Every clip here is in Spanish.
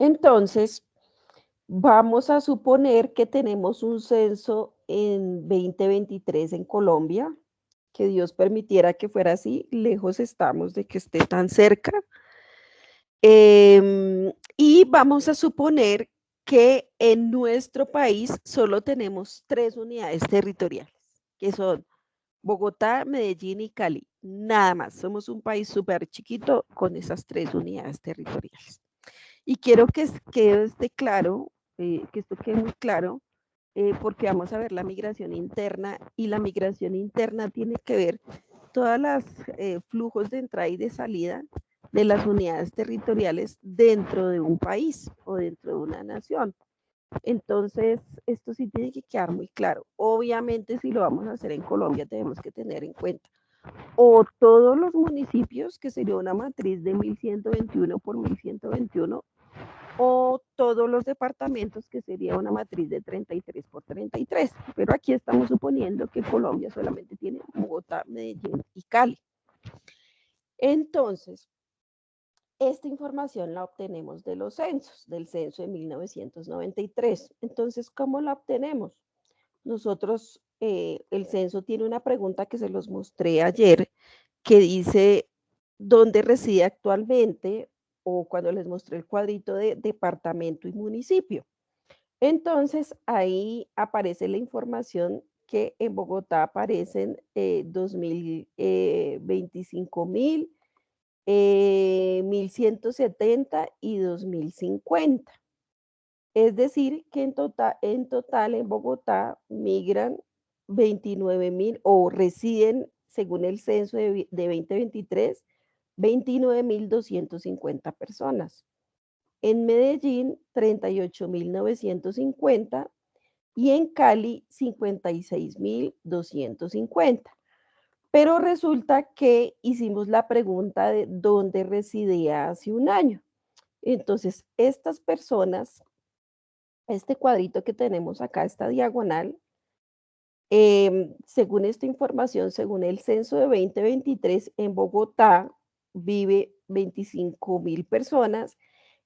Entonces, vamos a suponer que tenemos un censo en 2023 en Colombia, que Dios permitiera que fuera así, lejos estamos de que esté tan cerca. Y vamos a suponer que en nuestro país solo tenemos 3 unidades territoriales, que son Bogotá, Medellín y Cali. Nada más. Somos un país súper chiquito con esas 3 unidades territoriales. Y quiero que esté claro, que esto quede muy claro, porque vamos a ver la migración interna y la migración interna tiene que ver todos los flujos de entrada y de salida de las unidades territoriales dentro de un país o dentro de una nación. Entonces, esto sí tiene que quedar muy claro. Obviamente, si lo vamos a hacer en Colombia, tenemos que tener en cuenta o todos los municipios, que sería una matriz de 1121 por 1121, o todos los departamentos, que sería una matriz de 33 por 33. Pero aquí estamos suponiendo que Colombia solamente tiene Bogotá, Medellín y Cali. Entonces, esta información la obtenemos de los censos, del censo de 1993. Entonces, ¿cómo la obtenemos? Nosotros, el censo tiene una pregunta que se los mostré ayer, que dice, ¿dónde reside actualmente? O cuando les mostré el cuadrito de departamento y municipio. Entonces, ahí aparece la información que en Bogotá aparecen 25.000, 1.170 y 2.050. Es decir, que en total en Bogotá migran 29.000 o residen, según el censo de 2023, 29.250 personas. En Medellín, 38.950 y en Cali, 56.250. Pero resulta que hicimos la pregunta de dónde residía hace un año. Entonces, estas personas, este cuadrito que tenemos acá, esta diagonal, según esta información, según el censo de 2023, en Bogotá vive 25.000 personas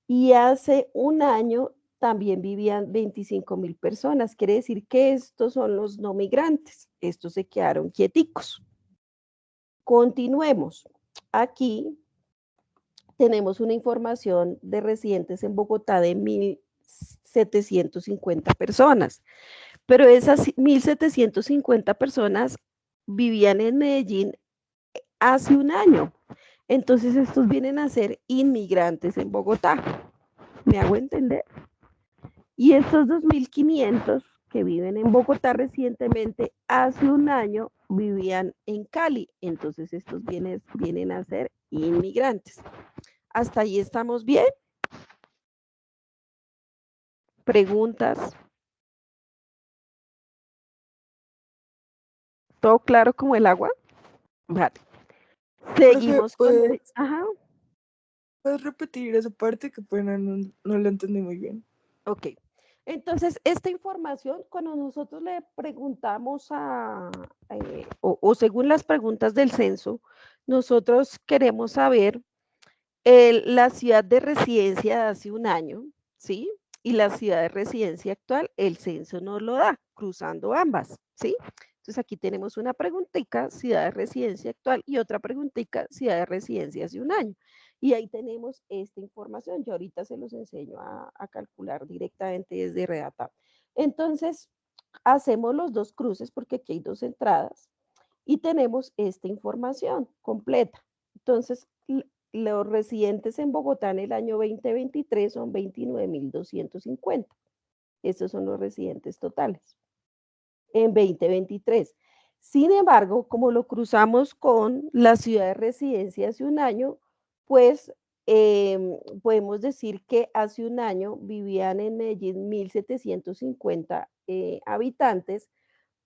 y hace un año también vivían 25.000 personas. Quiere decir que estos son los no migrantes. Estos se quedaron quieticos. Continuemos. Aquí tenemos una información de residentes en Bogotá de 1.750 personas, pero esas 1.750 personas vivían en Medellín hace un año. Entonces estos vienen a ser inmigrantes en Bogotá. ¿Me hago entender? Y estos 2.500 que viven en Bogotá recientemente, hace un año vivían en Cali. Entonces estos vienen a ser inmigrantes. ¿Hasta ahí estamos bien? ¿Preguntas? ¿Todo claro como el agua? Vale. Profe, Seguimos con el... Ajá. ¿puedes repetir esa parte que pues no la entendí muy bien? Ok. Entonces, esta información, cuando nosotros le preguntamos o según las preguntas del censo, nosotros queremos saber la ciudad de residencia de hace un año, ¿sí? Y la ciudad de residencia actual, el censo nos lo da, cruzando ambas, ¿sí? Entonces aquí tenemos una preguntita, ciudad de residencia actual, y otra preguntita, ciudad de residencia hace un año. Y ahí tenemos esta información. Yo ahorita se los enseño a calcular directamente desde Redata. Entonces, hacemos los dos cruces porque aquí hay dos entradas y tenemos esta información completa. Entonces, los residentes en Bogotá en el año 2023 son 29.250. Estos son los residentes totales en 2023. Sin embargo, como lo cruzamos con la ciudad de residencia hace un año, pues podemos decir que hace un año vivían en Medellín 1.750 habitantes,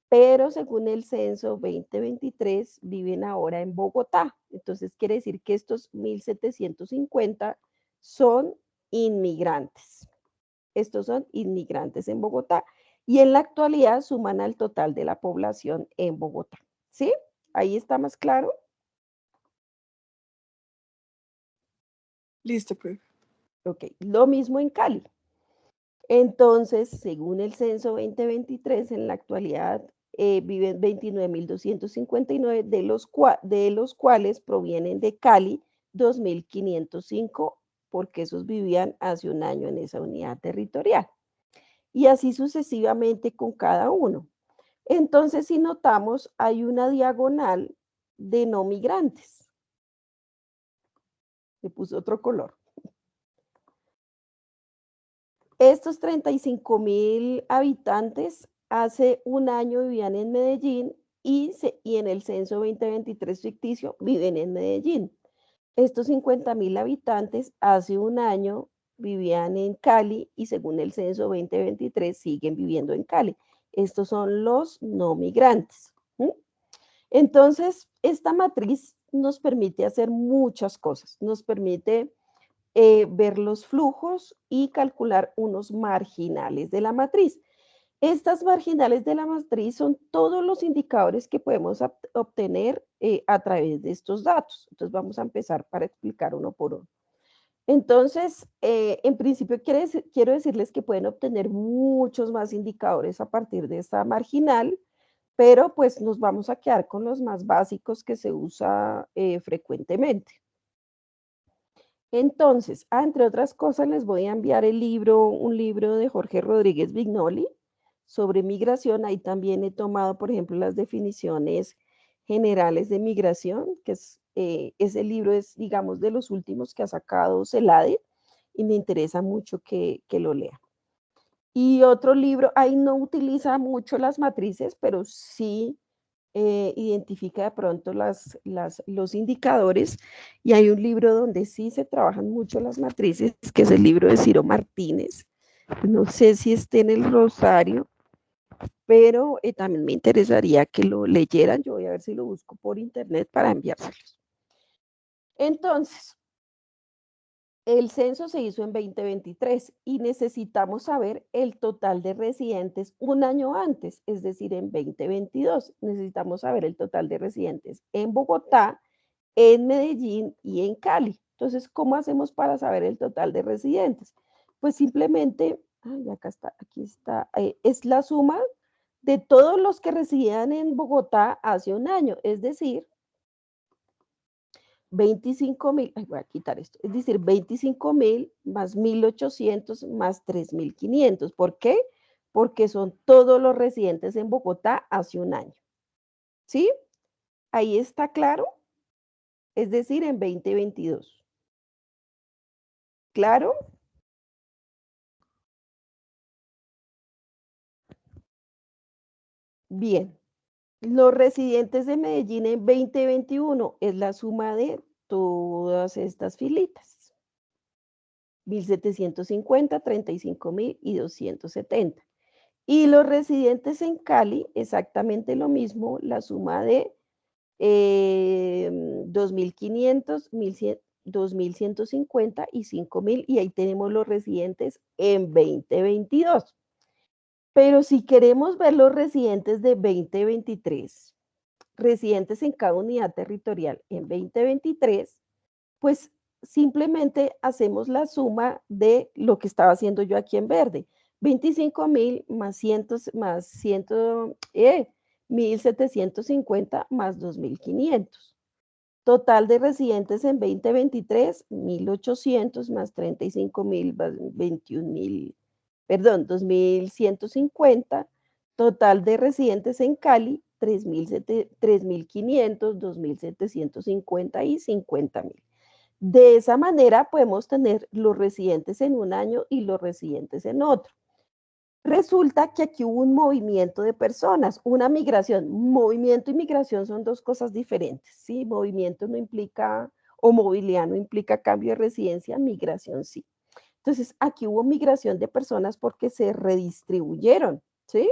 pero según el censo 2023 viven ahora en Bogotá. Entonces quiere decir que estos 1.750 son inmigrantes. Estos son inmigrantes en Bogotá y en la actualidad suman al total de la población en Bogotá. ¿Sí? Ahí está más claro. Listo, profe. Ok, lo mismo en Cali. Entonces, según el censo 2023, en la actualidad viven 29.259, de los cuales provienen de Cali 2.505, porque esos vivían hace un año en esa unidad territorial. Y así sucesivamente con cada uno. Entonces, si notamos, hay una diagonal de no migrantes. Le puse otro color. Estos 35.000 habitantes hace un año vivían en Medellín y en el censo 2023 ficticio viven en Medellín. Estos 50.000 habitantes hace un año vivían en Cali y según el censo 2023 siguen viviendo en Cali. Estos son los no migrantes. Entonces, esta matriz nos permite hacer muchas cosas. Nos permite ver los flujos y calcular unos marginales de la matriz. Estas marginales de la matriz son todos los indicadores que podemos obtener a través de estos datos. Entonces vamos a empezar para explicar uno por uno. Entonces, en principio quiero decirles que pueden obtener muchos más indicadores a partir de esta marginal, pero pues nos vamos a quedar con los más básicos que se usa frecuentemente. Entonces, entre otras cosas, les voy a enviar un libro de Jorge Rodríguez Vignoli sobre migración. Ahí también he tomado, por ejemplo, las definiciones generales de migración, que ese libro es, digamos, de los últimos que ha sacado CELADE y me interesa mucho que lo lea. Y otro libro, ahí no utiliza mucho las matrices, pero sí identifica de pronto los indicadores y hay un libro donde sí se trabajan mucho las matrices, que es el libro de Ciro Martínez. No sé si esté en el Rosario, pero también me interesaría que lo leyeran. Yo voy a ver si lo busco por internet para enviárselos. Entonces, el censo se hizo en 2023 y necesitamos saber el total de residentes un año antes, es decir, en 2022. Necesitamos saber el total de residentes en Bogotá, en Medellín y en Cali. Entonces, ¿cómo hacemos para saber el total de residentes? Pues simplemente, acá está, aquí está, es la suma de todos los que residían en Bogotá hace un año, es decir, 25.000, voy a quitar esto, es decir, 25.000 más 1.800 más 3.500. ¿Por qué? Porque son todos los residentes en Bogotá hace un año. ¿Sí? Ahí está claro, es decir, en 2022. ¿Claro? Bien. Los residentes de Medellín en 2021 es la suma de todas estas filitas. 1.750, 35.000 y 270. Y los residentes en Cali, exactamente lo mismo, la suma de 2.500, 2.150 y 5.000. Y ahí tenemos los residentes en 2022. Pero si queremos ver los residentes de 2023, residentes en cada unidad territorial en 2023, pues simplemente hacemos la suma de lo que estaba haciendo yo aquí en verde. 25.000 más 100, más 100, 1.750 más 2.500. Total de residentes en 2023, 1.800 más 35.000, 21.000, perdón, 2.150. Total de residentes en Cali, 3.500, 2.750 y 50.000. De esa manera podemos tener los residentes en un año y los residentes en otro. Resulta que aquí hubo un movimiento de personas, una migración. Movimiento y migración son dos cosas diferentes, ¿sí? Movimiento no implica, o movilidad no implica cambio de residencia, migración sí. Entonces, aquí hubo migración de personas porque se redistribuyeron, ¿sí?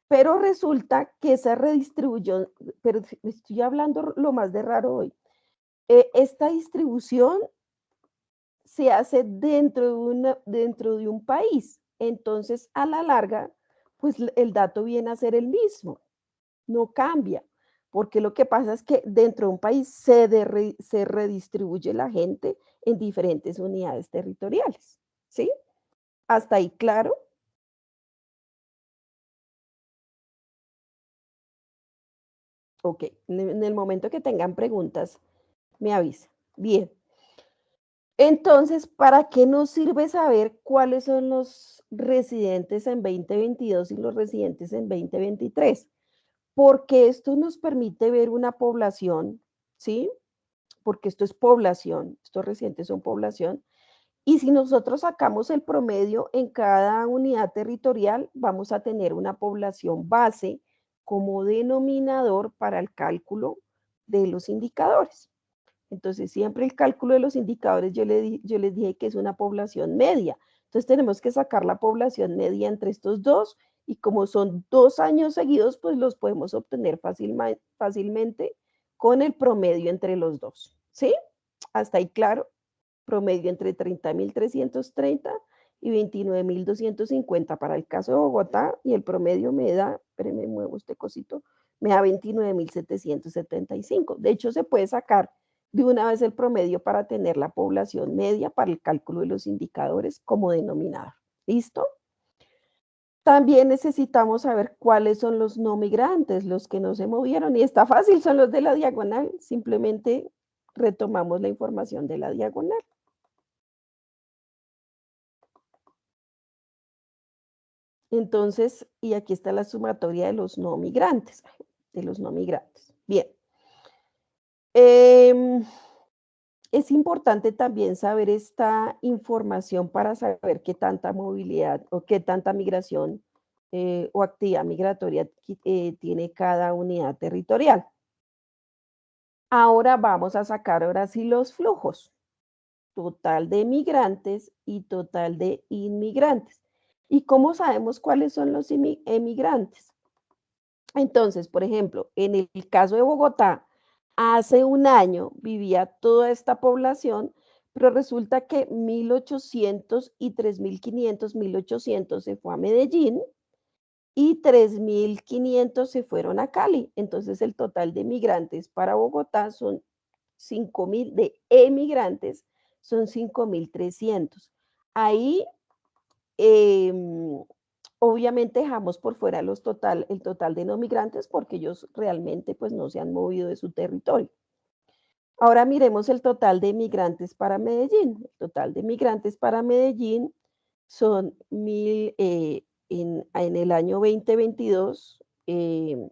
Pero resulta que esa redistribución, pero estoy hablando lo más de raro hoy, esta distribución se hace dentro de un país. Entonces, a la larga, pues el dato viene a ser el mismo, no cambia. porque lo que pasa es que dentro de un país se redistribuye la gente en diferentes unidades territoriales, ¿sí? ¿Hasta ahí claro? Ok, en el momento que tengan preguntas, me avisa. Bien, entonces, ¿para qué nos sirve saber cuáles son los residentes en 2022 y los residentes en 2023? Porque esto nos permite ver una población, ¿sí? Porque esto es población, estos residentes son población. Y si nosotros sacamos el promedio en cada unidad territorial, vamos a tener una población base como denominador para el cálculo de los indicadores. Entonces, siempre el cálculo de los indicadores, yo les dije que es una población media. Entonces, tenemos que sacar la población media entre estos dos y como son 2 años seguidos, pues los podemos obtener fácilmente con el promedio entre los dos. ¿Sí? Hasta ahí claro. Promedio entre 30.330 y 29.250 para el caso de Bogotá y el promedio me da, espérenme, muevo este cosito, me da 29.775. De hecho, se puede sacar de una vez el promedio para tener la población media para el cálculo de los indicadores como denominador. ¿Listo? También necesitamos saber cuáles son los no migrantes, los que no se movieron. Y está fácil, son los de la diagonal. Simplemente retomamos la información de la diagonal. Entonces, y aquí está la sumatoria de los no migrantes, Bien. Es importante también saber esta información para saber qué tanta movilidad o qué tanta migración o actividad migratoria tiene cada unidad territorial. Ahora vamos a sacar ahora sí los flujos, total de migrantes y total de inmigrantes. ¿Y cómo sabemos cuáles son los emigrantes? Entonces, por ejemplo, en el caso de Bogotá, hace un año vivía toda esta población, pero resulta que 1.800 y 3.500, 1.800 se fue a Medellín y 3.500 se fueron a Cali. Entonces, el total de migrantes para Bogotá son 5.000, de emigrantes son 5.300. Ahí obviamente dejamos por fuera el total de no migrantes porque ellos realmente pues no se han movido de su territorio. Ahora miremos el total de migrantes para Medellín. El total de migrantes para Medellín son en el año 2022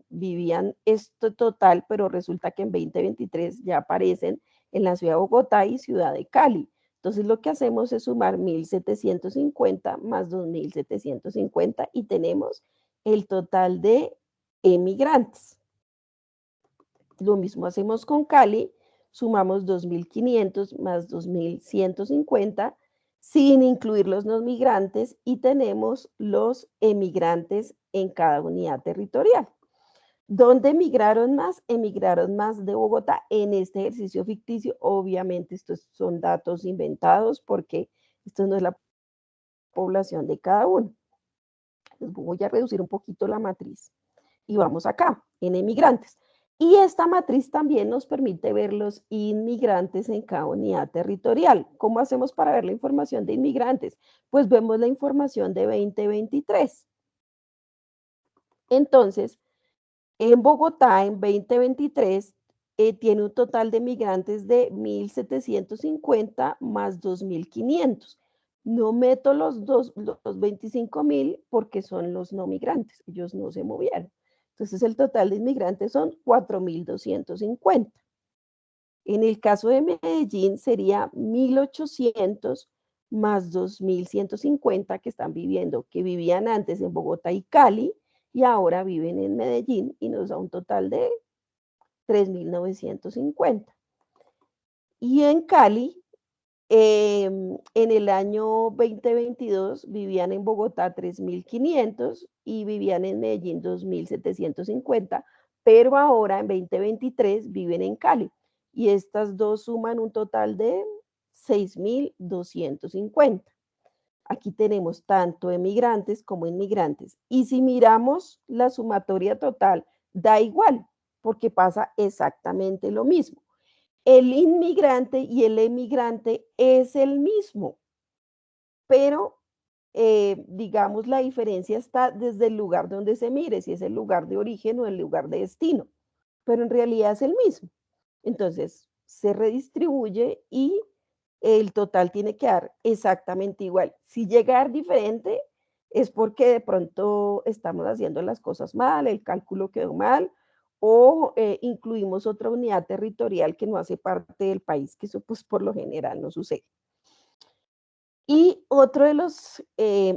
vivían este total, pero resulta que en 2023 ya aparecen en la ciudad de Bogotá y ciudad de Cali. Entonces lo que hacemos es sumar 1.750 más 2.750 y tenemos el total de emigrantes. Lo mismo hacemos con Cali, sumamos 2.500 más 2.150 sin incluir los no migrantes y tenemos los emigrantes en cada unidad territorial. ¿Dónde emigraron más? Emigraron más de Bogotá en este ejercicio ficticio. Obviamente estos son datos inventados porque esto no es la población de cada uno. Les voy a reducir un poquito la matriz y vamos acá, en emigrantes. Y esta matriz también nos permite ver los inmigrantes en cada unidad territorial. ¿Cómo hacemos para ver la información de inmigrantes? Pues vemos la información de 2023. Entonces, en Bogotá, en 2023, tiene un total de migrantes de 1.750 más 2.500. No meto los 25.000 porque son los no migrantes, ellos no se movieron. Entonces, el total de inmigrantes son 4.250. En el caso de Medellín sería 1.800 más 2.150 que están viviendo, que vivían antes en Bogotá y Cali y ahora viven en Medellín y nos da un total de 3.950. Y en Cali, en el año 2022 vivían en Bogotá 3.500 y vivían en Medellín 2.750, pero ahora en 2023 viven en Cali y estas dos suman un total de 6.250. Aquí tenemos tanto emigrantes como inmigrantes. Y si miramos la sumatoria total, da igual, porque pasa exactamente lo mismo. El inmigrante y el emigrante es el mismo, pero digamos la diferencia está desde el lugar donde se mire, si es el lugar de origen o el lugar de destino, pero en realidad es el mismo. Entonces, se redistribuye y el total tiene que dar exactamente igual. Si llega a dar diferente, es porque de pronto estamos haciendo las cosas mal, el cálculo quedó mal, o incluimos otra unidad territorial que no hace parte del país, que eso pues por lo general no sucede. Y otro de los,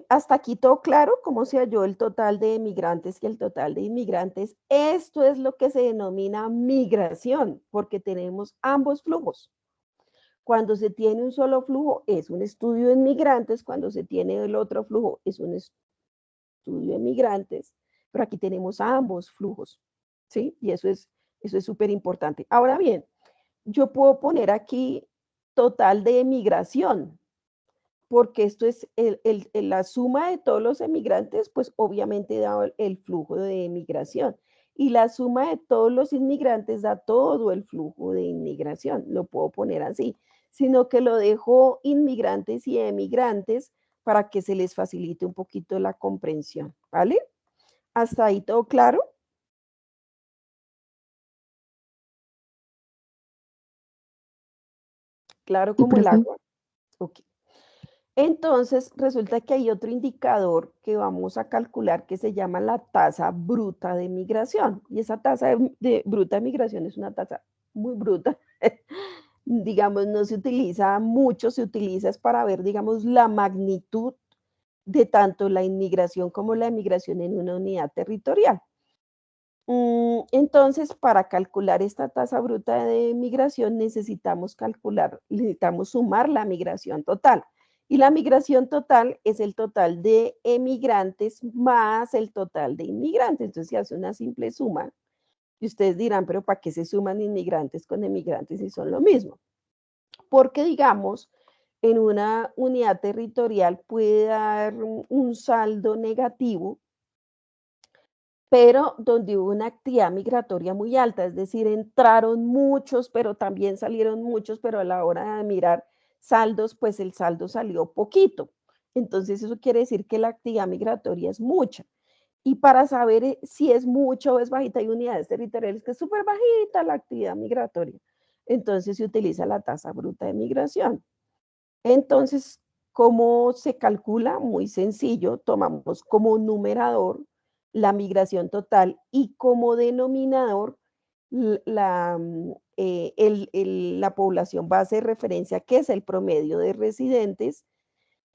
hasta aquí todo claro, cómo se halló el total de emigrantes y el total de inmigrantes. Esto es lo que se denomina migración, porque tenemos ambos flujos. Cuando se tiene un solo flujo es un estudio de migrantes, cuando se tiene el otro flujo es un estudio de migrantes, pero aquí tenemos ambos flujos, ¿sí? Y eso es súper importante. Ahora bien, yo puedo poner aquí total de emigración, porque esto es la suma de todos los emigrantes, pues obviamente da el flujo de emigración. Y la suma de todos los inmigrantes da todo el flujo de inmigración. Lo puedo poner así, sino que lo dejo inmigrantes y emigrantes para que se les facilite un poquito la comprensión, ¿vale? ¿Hasta ahí todo claro? Claro Sí, como el profe. agua. Ok. Entonces, resulta que hay otro indicador que vamos a calcular que se llama la tasa bruta de migración. Y esa tasa bruta de migración es una tasa muy bruta. Digamos, no se utiliza mucho, se utiliza es para ver, digamos, la magnitud de tanto la inmigración como la emigración en una unidad territorial. Entonces, para calcular esta tasa bruta de migración necesitamos sumar la migración total. Y la migración total es el total de emigrantes más el total de inmigrantes. Entonces se hace una simple suma. Y ustedes dirán, pero ¿para qué se suman inmigrantes con emigrantes si son lo mismo? Porque digamos, en una unidad territorial puede dar un saldo negativo, pero donde hubo una actividad migratoria muy alta, es decir, entraron muchos, pero también salieron muchos, pero a la hora de mirar saldos, pues el saldo salió poquito. Entonces eso quiere decir que la actividad migratoria es mucha. Y para saber si es mucho o es bajita, hay unidades territoriales que es súper bajita la actividad migratoria. Entonces se utiliza la tasa bruta de migración. Entonces, ¿cómo se calcula? Muy sencillo, tomamos como numerador la migración total y como denominador la población base de referencia, que es el promedio de residentes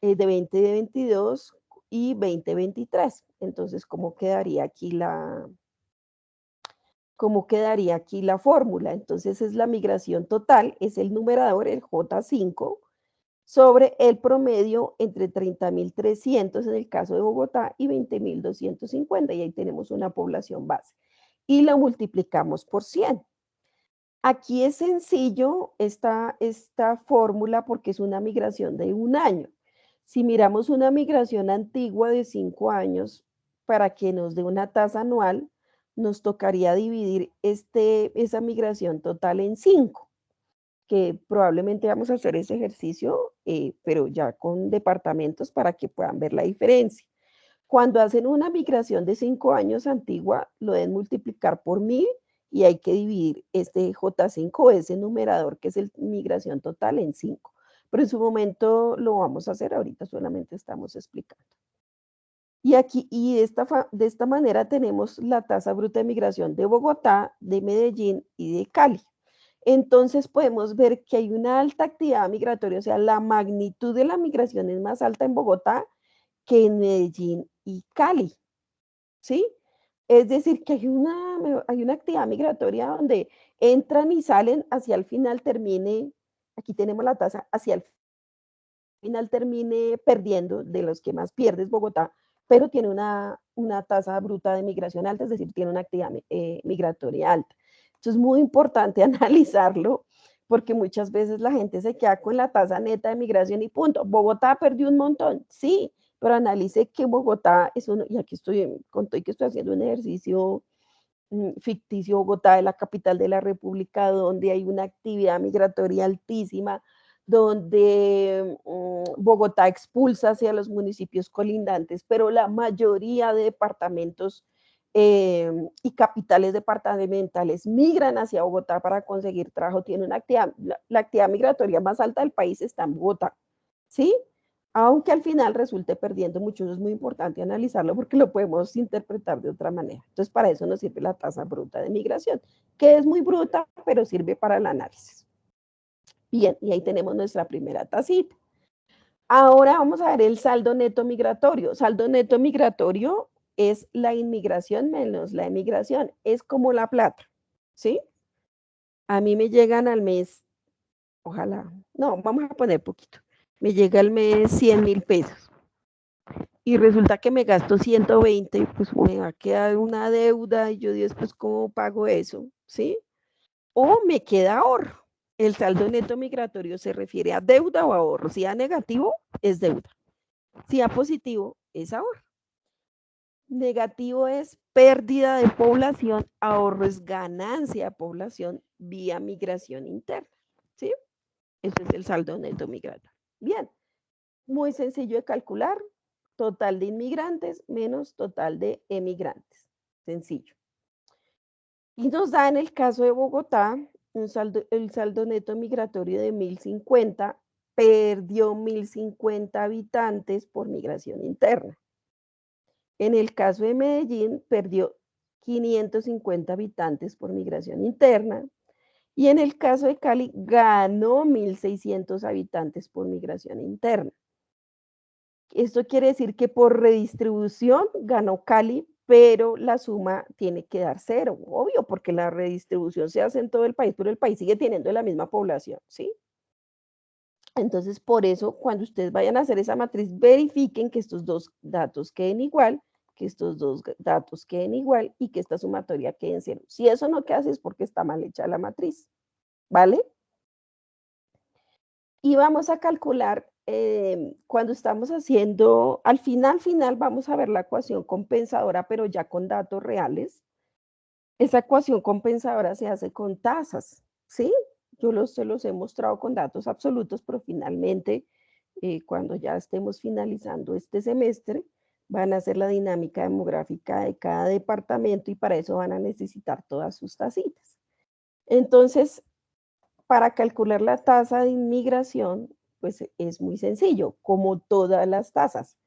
de 2022 y 2023. Entonces, ¿cómo quedaría aquí la fórmula? Entonces, es la migración total, es el numerador, el J5, sobre el promedio entre 30.300 en el caso de Bogotá y 20.250, y ahí tenemos una población base. Y la multiplicamos por 100. Aquí es sencillo esta fórmula porque es una migración de un año. Si miramos una migración antigua de 5 años, para que nos dé una tasa anual, nos tocaría dividir esa migración total en 5, que probablemente vamos a hacer ese ejercicio, pero ya con departamentos para que puedan ver la diferencia. Cuando hacen una migración de 5 años antigua, lo deben multiplicar por 1000 y hay que dividir este J5, ese numerador que es la migración total, en 5. Pero en su momento lo vamos a hacer, ahorita solamente estamos explicando. Y aquí, de esta manera tenemos la tasa bruta de migración de Bogotá, de Medellín y de Cali. Entonces podemos ver que hay una alta actividad migratoria, o sea, la magnitud de la migración es más alta en Bogotá que en Medellín y Cali, ¿sí? Es decir, que hay una actividad migratoria donde entran y salen, hacia el final termine, aquí tenemos la tasa, hacia el final termine perdiendo, de los que más pierdes Bogotá, pero tiene una tasa bruta de migración alta, es decir, tiene una actividad migratoria alta. Esto es muy importante analizarlo, porque muchas veces la gente se queda con la tasa neta de migración y punto. Bogotá perdió un montón, sí, pero analice que Bogotá es uno, y aquí estoy, con todo y que estoy haciendo un ejercicio ficticio Bogotá, de la capital de la República, donde hay una actividad migratoria altísima, donde Bogotá expulsa hacia los municipios colindantes, pero la mayoría de departamentos y capitales departamentales migran hacia Bogotá para conseguir trabajo. Tiene una actividad, la actividad migratoria más alta del país está en Bogotá, ¿sí? Aunque al final resulte perdiendo mucho. Eso es muy importante analizarlo porque lo podemos interpretar de otra manera. Entonces, para eso nos sirve la tasa bruta de migración, que es muy bruta, pero sirve para el análisis. Bien, y ahí tenemos nuestra primera tasita. Ahora vamos a ver el saldo neto migratorio. Saldo neto migratorio es la inmigración menos la emigración. Es como la plata, ¿sí? A mí me llegan al mes, ojalá, no, vamos a poner poquito. Me llega al mes 100.000 pesos. Y resulta que me gasto 120, pues me va a quedar una deuda y yo, Dios, pues ¿cómo pago eso? ¿Sí? O me queda ahorro. El saldo neto migratorio se refiere a deuda o ahorro. Si a negativo, es deuda. Si a positivo, es ahorro. Negativo es pérdida de población, ahorro es ganancia de población vía migración interna. ¿Sí? Ese es el saldo neto migratorio. Bien, muy sencillo de calcular. Total de inmigrantes menos total de emigrantes. Sencillo. Y nos da en el caso de Bogotá el saldo neto migratorio de 1.050, perdió 1.050 habitantes por migración interna. En el caso de Medellín, perdió 550 habitantes por migración interna. Y en el caso de Cali, ganó 1.600 habitantes por migración interna. Esto quiere decir que por redistribución ganó Cali, pero la suma tiene que dar cero, obvio, porque la redistribución se hace en todo el país, pero el país sigue teniendo la misma población, ¿sí? Entonces, por eso, cuando ustedes vayan a hacer esa matriz, verifiquen que estos dos datos queden igual, que estos dos datos queden igual y que esta sumatoria quede en cero. Si eso no queda así es porque está mal hecha la matriz, ¿vale? Y vamos a calcular, cuando estamos haciendo, al final vamos a ver la ecuación compensadora, pero ya con datos reales. Esa ecuación compensadora se hace con tasas, ¿sí? Se los he mostrado con datos absolutos, pero finalmente, cuando ya estemos finalizando este semestre, van a hacer la dinámica demográfica de cada departamento y para eso van a necesitar todas sus tasitas. Entonces, para calcular la tasa de inmigración, pues es muy sencillo, como todas las tasas.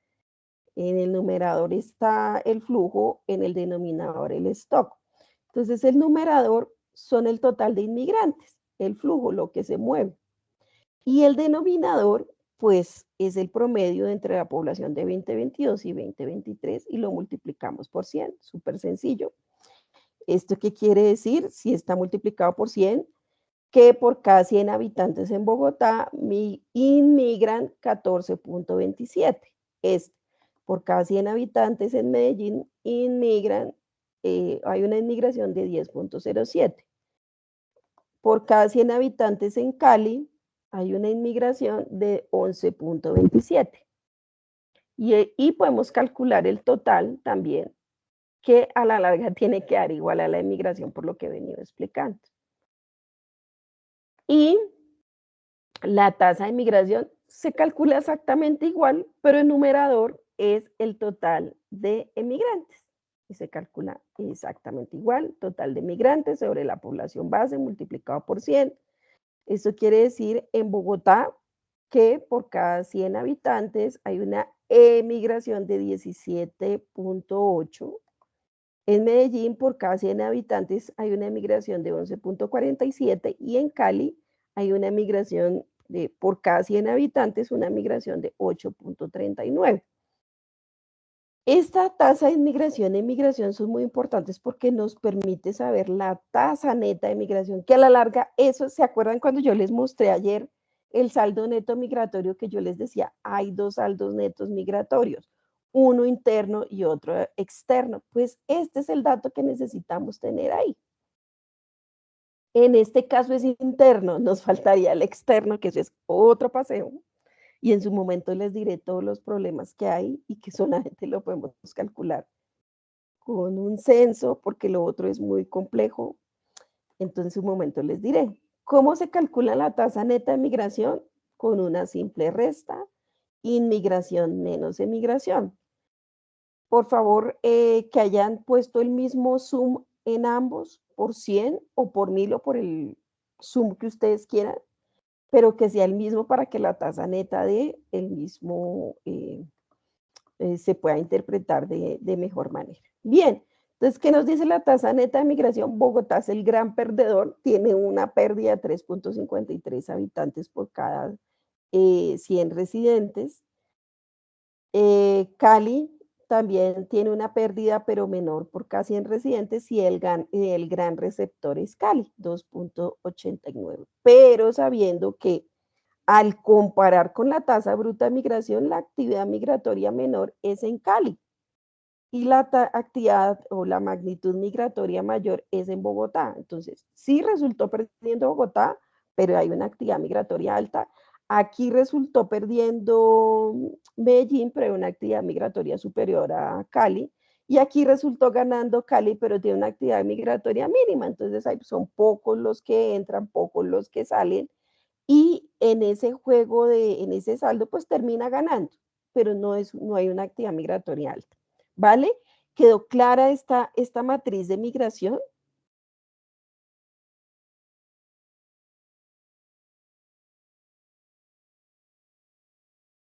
En el numerador está el flujo, en el denominador el stock. Entonces el numerador son el total de inmigrantes, el flujo, lo que se mueve. Y el denominador, pues es el promedio entre la población de 2022 y 2023 y lo multiplicamos por 100, súper sencillo. ¿Esto qué quiere decir? Si está multiplicado por 100, que por cada 100 habitantes en Bogotá inmigran 14.27. Por cada 100 habitantes en Medellín inmigran, hay una inmigración de 10.07. Por cada 100 habitantes en Cali hay una inmigración de 11.27. Y podemos calcular el total también, que a la larga tiene que dar igual a la inmigración por lo que he venido explicando. Y la tasa de migración se calcula exactamente igual, pero el numerador es el total de emigrantes. Y se calcula exactamente igual, total de migrantes sobre la población base multiplicado por 100. Eso quiere decir en Bogotá que por cada 100 habitantes hay una emigración de 17.8. En Medellín por cada 100 habitantes hay una emigración de 11.47 y en Cali hay una migración por cada 100 habitantes, una migración de 8.39. Esta tasa de inmigración e migración son muy importantes porque nos permite saber la tasa neta de migración, que a la larga, eso, ¿se acuerdan cuando yo les mostré ayer el saldo neto migratorio que yo les decía? Hay dos saldos netos migratorios, uno interno y otro externo. Pues este es el dato que necesitamos tener ahí. En este caso es interno, nos faltaría el externo, que eso es otro paseo. Y en su momento les diré todos los problemas que hay y que solamente lo podemos calcular con un censo, porque lo otro es muy complejo. Entonces, un momento les diré. ¿Cómo se calcula la tasa neta de migración? Con una simple resta, inmigración menos emigración. Por favor, que hayan puesto el mismo sum en ambos, por 100 o por 1000 o por el sum que ustedes quieran, pero que sea el mismo para que la tasa neta de el mismo se pueda interpretar de mejor manera. Bien, entonces, ¿qué nos dice la tasa neta de migración? Bogotá es el gran perdedor, tiene una pérdida de 3.53 habitantes por cada 100 residentes. Cali también tiene una pérdida, pero menor por casi en residentes, y el gran receptor es Cali, 2.89. Pero sabiendo que al comparar con la tasa bruta de migración, la actividad migratoria menor es en Cali y la actividad o la magnitud migratoria mayor es en Bogotá. Entonces, sí resultó perdiendo Bogotá, pero hay una actividad migratoria alta. Aquí resultó perdiendo Medellín, pero hay una actividad migratoria superior a Cali. Y aquí resultó ganando Cali, pero tiene una actividad migratoria mínima. Entonces, son pocos los que entran, pocos los que salen. Y en ese juego, en ese saldo, pues termina ganando, pero no hay una actividad migratoria alta. ¿Vale? ¿Quedó clara esta matriz de migración?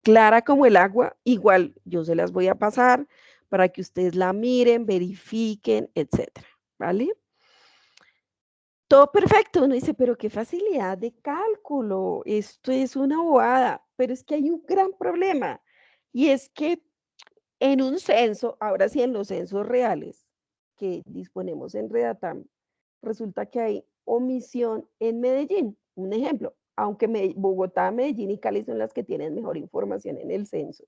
Clara como el agua, igual yo se las voy a pasar para que ustedes la miren, verifiquen, etcétera, ¿vale? Todo perfecto, uno dice, pero qué facilidad de cálculo, esto es una bobada, pero es que hay un gran problema, y es que en un censo, ahora sí en los censos reales que disponemos en Redatam, resulta que hay omisión en Medellín. Un ejemplo, aunque Bogotá, Medellín y Cali son las que tienen mejor información en el censo.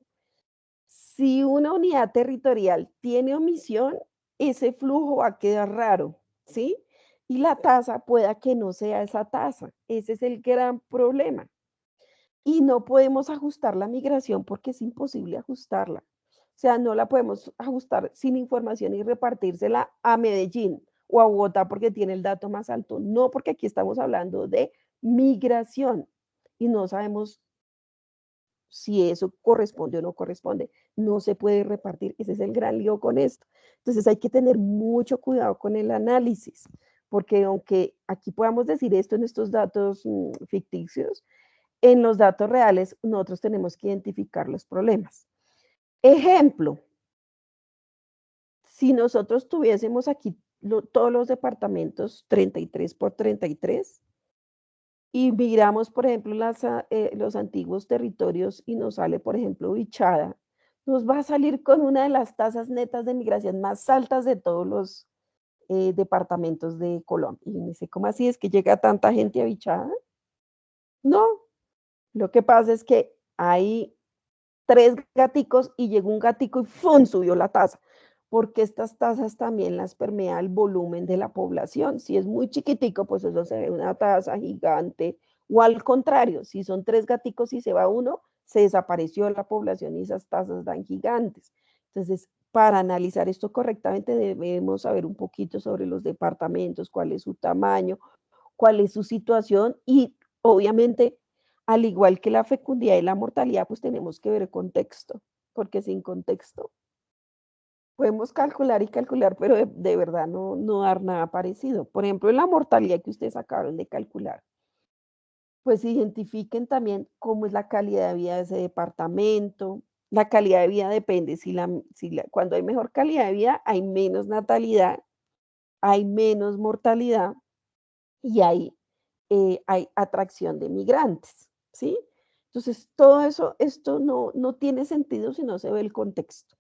Si una unidad territorial tiene omisión, ese flujo va a quedar raro, ¿sí? Y la tasa pueda que no sea esa tasa. Ese es el gran problema. Y no podemos ajustar la migración porque es imposible ajustarla. O sea, no la podemos ajustar sin información y repartírsela a Medellín o a Bogotá porque tiene el dato más alto. No, porque aquí estamos hablando de migración y no sabemos si eso corresponde o no corresponde. No se puede repartir. Ese es el gran lío con esto. Entonces hay que tener mucho cuidado con el análisis, porque aunque aquí podamos decir esto en estos datos ficticios, en los datos reales nosotros tenemos que identificar los problemas. Ejemplo, si nosotros tuviésemos aquí todos los departamentos 33 por 33 y miramos, por ejemplo, los antiguos territorios y nos sale, por ejemplo, Vichada, nos va a salir con una de las tasas netas de migración más altas de todos los departamentos de Colombia. Y me dice, ¿cómo así es que llega tanta gente a Vichada? No, lo que pasa es que hay 3 gaticos y llegó un gatico y ¡fum! Subió la tasa, porque estas tasas también las permea el volumen de la población. Si es muy chiquitico, pues eso se ve una tasa gigante, o al contrario, si son 3 gaticos y se va uno, se desapareció la población y esas tasas dan gigantes. Entonces, para analizar esto correctamente debemos saber un poquito sobre los departamentos, cuál es su tamaño, cuál es su situación y obviamente, al igual que la fecundidad y la mortalidad, pues tenemos que ver contexto, porque sin contexto podemos calcular y calcular, pero de verdad no dar nada parecido. Por ejemplo, en la mortalidad que ustedes acabaron de calcular, pues identifiquen también cómo es la calidad de vida de ese departamento. La calidad de vida depende, cuando hay mejor calidad de vida, hay menos natalidad, hay menos mortalidad y hay atracción de migrantes, ¿sí? Entonces, todo eso, esto no tiene sentido si no se ve el contexto.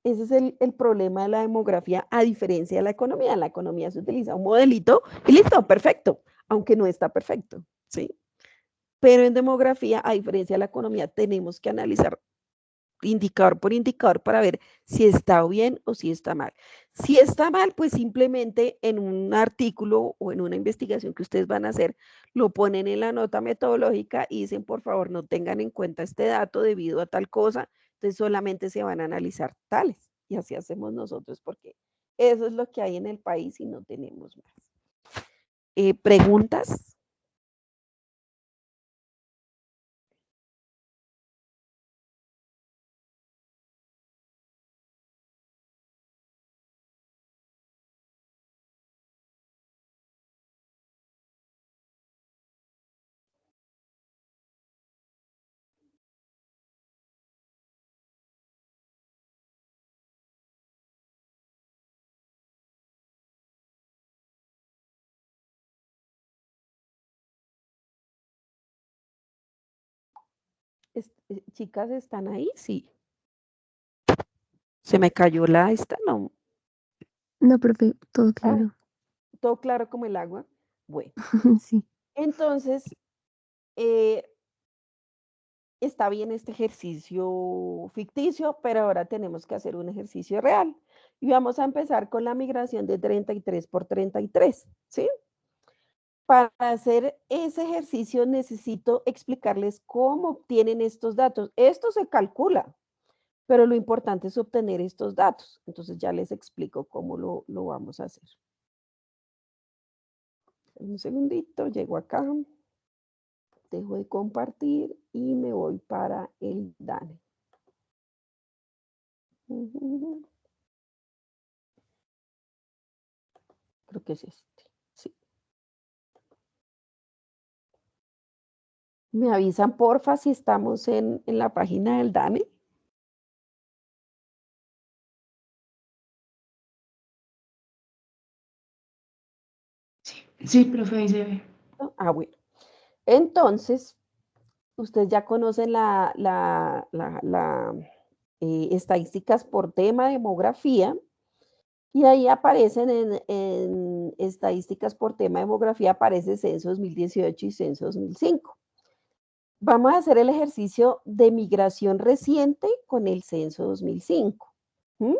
Ese es el problema de la demografía, a diferencia de la economía. En la economía se utiliza un modelito y listo, perfecto, aunque no está perfecto, ¿sí? Pero en demografía, a diferencia de la economía, tenemos que analizar indicador por indicador para ver si está bien o si está mal. Si está mal, pues simplemente en un artículo o en una investigación que ustedes van a hacer, lo ponen en la nota metodológica y dicen, por favor, no tengan en cuenta este dato debido a tal cosa, entonces solamente se van a analizar tales. y así hacemos nosotros porque eso es lo que hay en el país y no tenemos más. ¿Preguntas? Chicas, ¿están ahí? Sí. Se me cayó la esta, no. No, profe, todo Ah, claro. todo claro como el agua. Bueno, Sí. entonces, eh, está bien este ejercicio ficticio, pero ahora tenemos que hacer un ejercicio real. Y vamos a empezar con la migración de 33 por 33, ¿sí? Para hacer ese ejercicio necesito explicarles cómo obtienen estos datos. Esto se calcula, pero lo importante es obtener estos datos. Entonces ya les explico cómo lo vamos a hacer. Un segundito, llego acá, dejo de compartir y me voy para el DANE. Creo que es este. Sí. ¿Me avisan, porfa, si estamos en la página del DANE? Sí, profe, ahí se ve. Ah, bueno. Entonces, ustedes ya conocen estadísticas por tema, demografía, y ahí aparecen en estadísticas por tema, demografía, aparece censo 2018 y censo 2005. Vamos a hacer el ejercicio de migración reciente con el censo 2005. ¿Mm?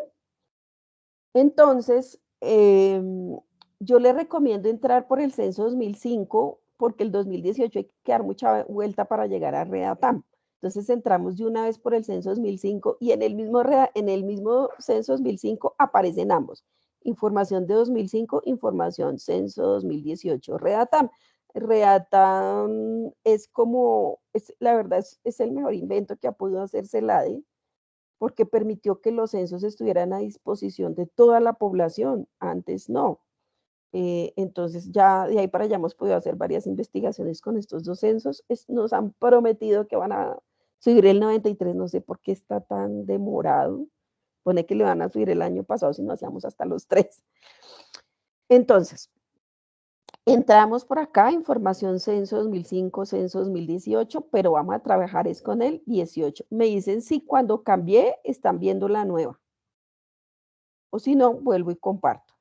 Entonces, yo le recomiendo entrar por el censo 2005 porque el 2018 hay que dar mucha vuelta para llegar a Redatam. Entonces entramos de una vez por el censo 2005 y en el mismo censo 2005 aparecen ambos. Información de 2005, información censo 2018, Redatam. Redatam es como, la verdad es el mejor invento que ha podido hacerse el ADE porque permitió que los censos estuvieran a disposición de toda la población, antes no. Entonces ya de ahí para allá hemos podido hacer varias investigaciones con estos dos censos. Nos han prometido que van a subir el 93, no sé por qué está tan demorado. Pone que le van a subir el año pasado si no hacíamos hasta los 3. Entonces, entramos por acá, información censo 2005, censo 2018, pero vamos a trabajar es con el 18. Me dicen si cuando cambié están viendo la nueva. O si no, vuelvo y comparto.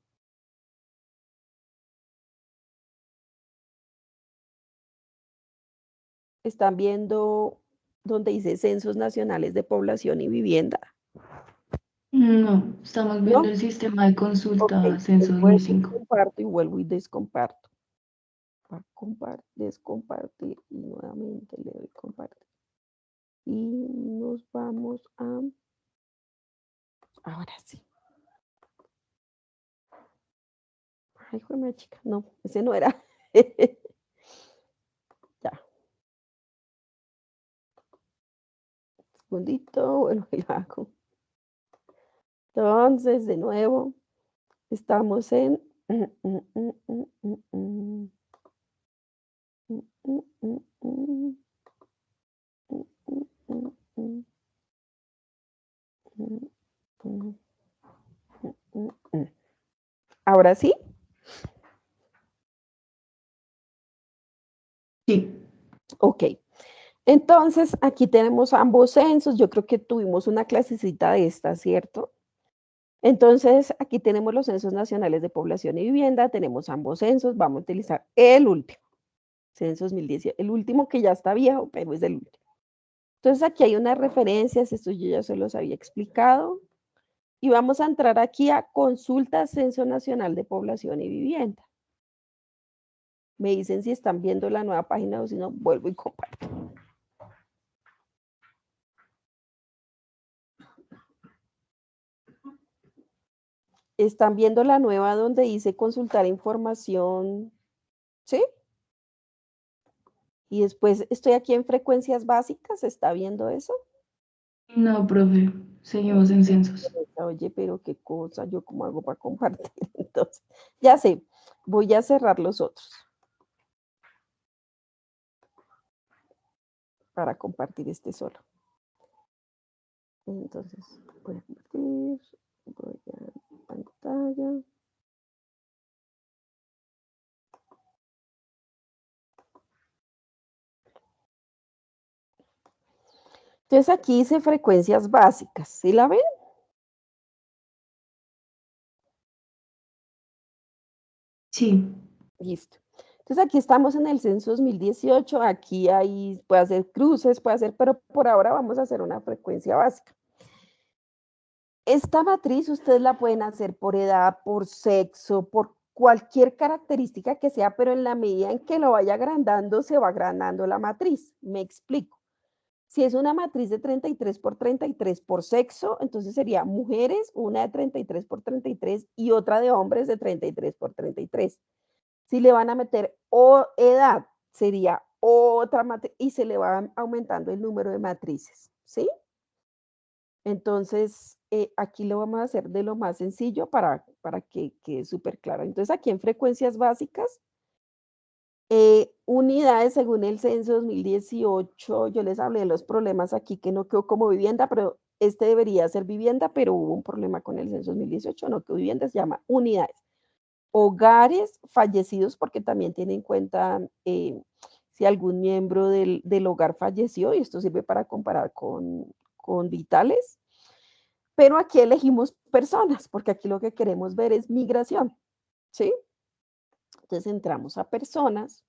Están viendo donde dice Censos Nacionales de Población y Vivienda. No, estamos viendo ¿No? el sistema de Ok, consulta Censo pues vuelvo y 2005. comparto y vuelvo y descomparto. Descompartir y nuevamente le doy compartir. Y nos vamos a... Ahora sí. Ay, joder, chica. No, ese no era. Ya. Segundito, bueno, y lo hago. Entonces, de nuevo, estamos en... Ahora sí. Sí. Ok. Entonces, aquí tenemos ambos censos. Yo creo que tuvimos una clasecita de esta, ¿cierto? Entonces, aquí tenemos los censos nacionales de población y vivienda. Tenemos ambos censos. Vamos a utilizar el último. Censo 2018. El último que ya está viejo, pero es el último. Entonces, aquí hay unas referencias. Esto yo ya se los había explicado. Y vamos a entrar aquí a consulta Censo Nacional de Población y Vivienda. Me dicen si están viendo la nueva página o si no, vuelvo y comparto. Están viendo la nueva donde dice consultar información, ¿sí? Y después estoy aquí en frecuencias básicas, ¿está viendo eso? No, profe, seguimos en censos. Oye, pero qué cosa, ¿yo cómo hago para compartir? Entonces, ya sé, voy a cerrar los otros para compartir este solo. Entonces, voy a compartir, voy a pantalla. Entonces aquí dice frecuencias básicas, ¿sí la ven? Sí, Listo. Entonces aquí estamos en el censo 2018, aquí hay, puede hacer cruces, puede hacer, pero por ahora vamos a hacer una frecuencia básica. Esta matriz ustedes la pueden hacer por edad, por sexo, por cualquier característica que sea, pero en la medida en que lo vaya agrandando, se va agrandando la matriz. Me explico. Si es una matriz de 33 por 33 por sexo, entonces sería mujeres, una de 33 por 33 y otra de hombres de 33 por 33. Si le van a meter o edad, sería otra matriz y se le va aumentando el número de matrices, ¿sí? Entonces, aquí lo vamos a hacer de lo más sencillo para que quede súper claro. Entonces, aquí en frecuencias básicas, unidades según el censo 2018, yo les hablé de los problemas aquí que no quedó como vivienda, pero este debería ser vivienda, pero hubo un problema con el censo 2018, no quedó vivienda, se llama unidades. Hogares fallecidos, porque también tiene en cuenta si algún miembro del hogar falleció, y esto sirve para comparar con vitales. Pero aquí elegimos personas, porque aquí lo que queremos ver es migración, ¿sí? Entonces entramos a personas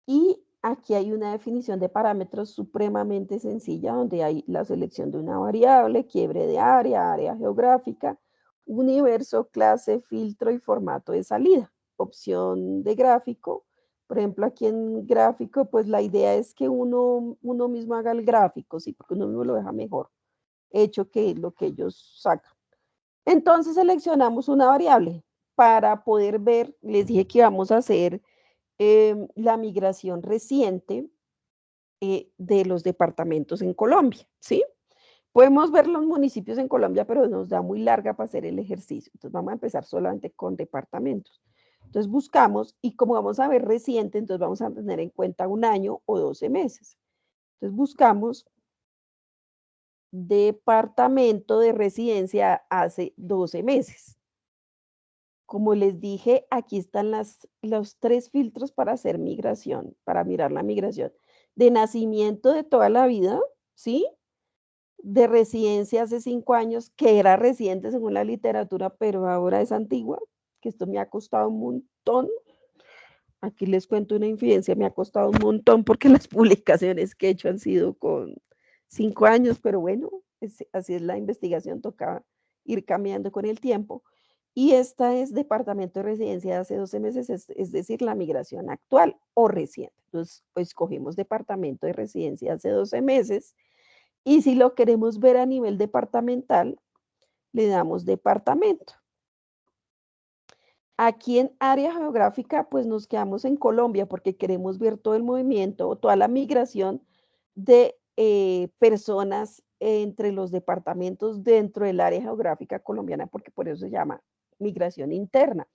y aquí hay una definición de parámetros supremamente sencilla, donde hay la selección de una variable, quiebre de área geográfica, universo, clase, filtro y formato de salida. Opción de gráfico. Por ejemplo, aquí en gráfico, pues la idea es que uno mismo haga el gráfico, ¿sí? Porque uno mismo lo deja mejor hecho que lo que ellos sacan. Entonces seleccionamos una variable para poder ver, les dije que íbamos a hacer la migración reciente de los departamentos en Colombia, ¿sí? Podemos ver los municipios en Colombia, pero nos da muy larga para hacer el ejercicio. Entonces vamos a empezar solamente con departamentos. Entonces buscamos y como vamos a ver reciente, entonces vamos a tener en cuenta un año o 12 meses. Entonces buscamos departamento de residencia hace 12 meses. Como les dije, aquí están los 3 filtros para hacer migración, para mirar la migración. De nacimiento de toda la vida, ¿sí? De residencia hace 5 años, que era residente según la literatura, pero ahora es antigua, que esto me ha costado un montón. Aquí les cuento una infidencia, me ha costado un montón porque las publicaciones que he hecho han sido con 5 años, pero bueno, así es la investigación, toca ir cambiando con el tiempo. Y esta es departamento de residencia de hace 12 meses, es decir, la migración actual o reciente. Entonces, pues cogemos departamento de residencia hace 12 meses y si lo queremos ver a nivel departamental, le damos departamento. Aquí en área geográfica, pues nos quedamos en Colombia porque queremos ver todo el movimiento o toda la migración de personas entre los departamentos dentro del área geográfica colombiana, porque por eso se llama migración interna.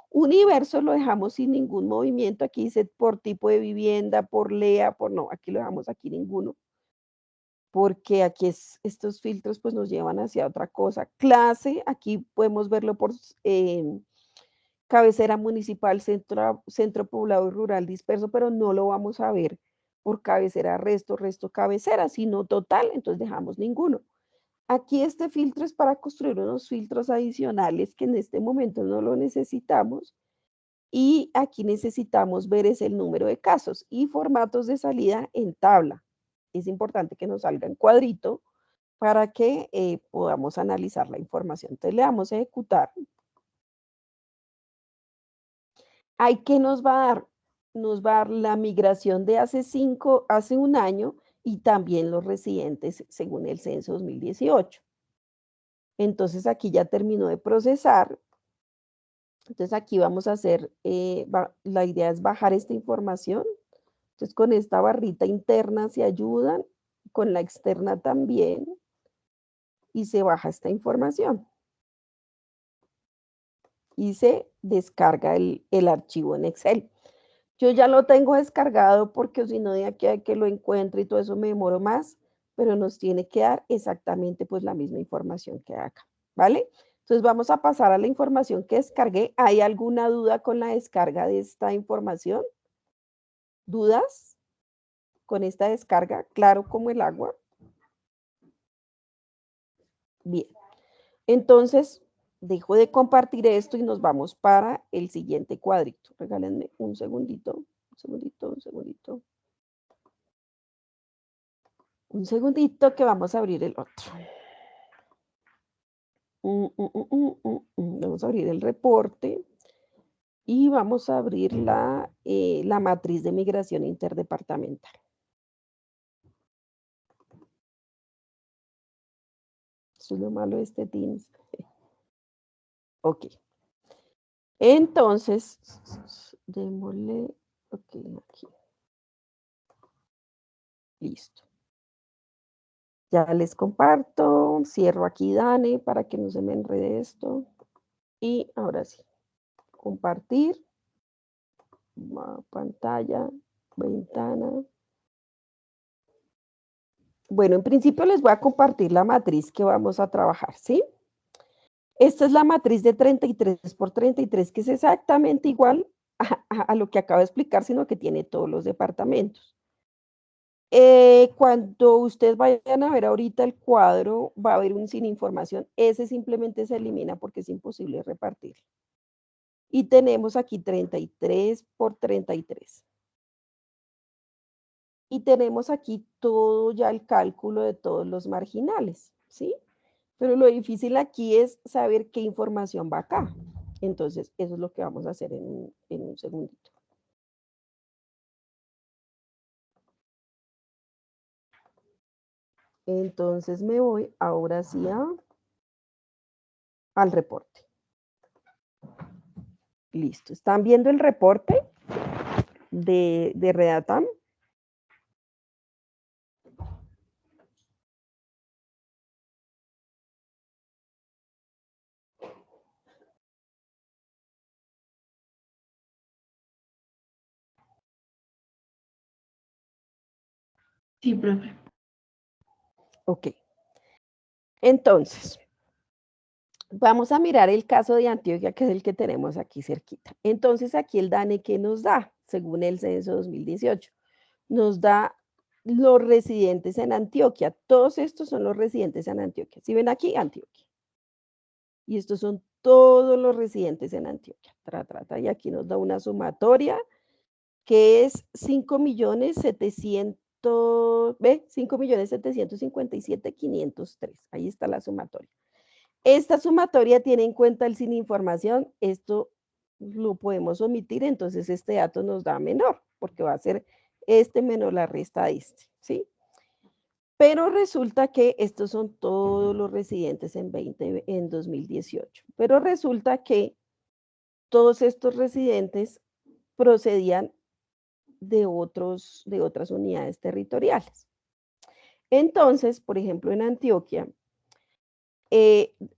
Universo lo dejamos sin ningún movimiento, aquí dice por tipo de vivienda, por LEA, por no, aquí lo dejamos aquí ninguno, porque aquí estos filtros pues nos llevan hacia otra cosa. Clase, aquí podemos verlo por cabecera municipal, centro poblado y rural disperso, pero no lo vamos a ver por cabecera, resto, cabecera, sino total, entonces dejamos ninguno. Aquí este filtro es para construir unos filtros adicionales que en este momento no lo necesitamos y aquí necesitamos ver es el número de casos y formatos de salida en tabla. Es importante que nos salga en cuadrito para que podamos analizar la información. Entonces le damos a ejecutar. ¿Hay qué nos va a dar? Nos va a dar la migración de hace un año y también los residentes según el censo 2018. Entonces aquí ya terminó de procesar. Entonces aquí vamos a hacer, la idea es bajar esta información. Entonces con esta barrita interna se ayudan, con la externa también, y se baja esta información. Y se descarga el archivo en Excel. Yo ya lo tengo descargado porque si no de aquí a que lo encuentre y todo eso me demoro más, pero nos tiene que dar exactamente pues la misma información que acá, ¿vale? Entonces vamos a pasar a la información que descargué. ¿Hay alguna duda con la descarga de esta información? ¿Dudas con esta descarga? Claro como el agua. Bien. Entonces, dejo de compartir esto y nos vamos para el siguiente cuadrito. Regálenme un segundito, un segundito, un segundito. Un segundito que vamos a abrir el otro. Vamos a abrir el reporte y vamos a abrir la matriz de migración interdepartamental. Eso es lo malo de este Teams. Ok. Entonces, démosle, ok, aquí. Listo. Ya les comparto, cierro aquí Dane para que no se me enrede esto. Y ahora sí, compartir, pantalla, ventana. Bueno, en principio les voy a compartir la matriz que vamos a trabajar, ¿sí? Esta es la matriz de 33 por 33, que es exactamente igual a lo que acabo de explicar, sino que tiene todos los departamentos. Cuando ustedes vayan a ver ahorita el cuadro, va a haber un sin información. Ese simplemente se elimina porque es imposible repartir. Y tenemos aquí 33 por 33. Y tenemos aquí todo ya el cálculo de todos los marginales, ¿sí? Pero lo difícil aquí es saber qué información va acá. Entonces, eso es lo que vamos a hacer en un segundito. Entonces me voy ahora sí al reporte. Listo. ¿Están viendo el reporte de Redatam? Sí, profe. Ok. Entonces, vamos a mirar el caso de Antioquia, que es el que tenemos aquí cerquita. Entonces, aquí el DANE, ¿qué nos da? Según el censo 2018. Nos da los residentes en Antioquia. Todos estos son los residentes en Antioquia. ¿Sí ven aquí? Antioquia. Y estos son todos los residentes en Antioquia. Y aquí nos da una sumatoria que es 5.757.503. Ahí está la sumatoria. Esta sumatoria tiene en cuenta el sin información. Esto lo podemos omitir, entonces este dato nos da menor, porque va a ser este menos la resta de este, ¿sí? Pero resulta que estos son todos los residentes en 2018. Pero resulta que todos estos residentes procedían de otras unidades territoriales. Entonces, por ejemplo, en Antioquia,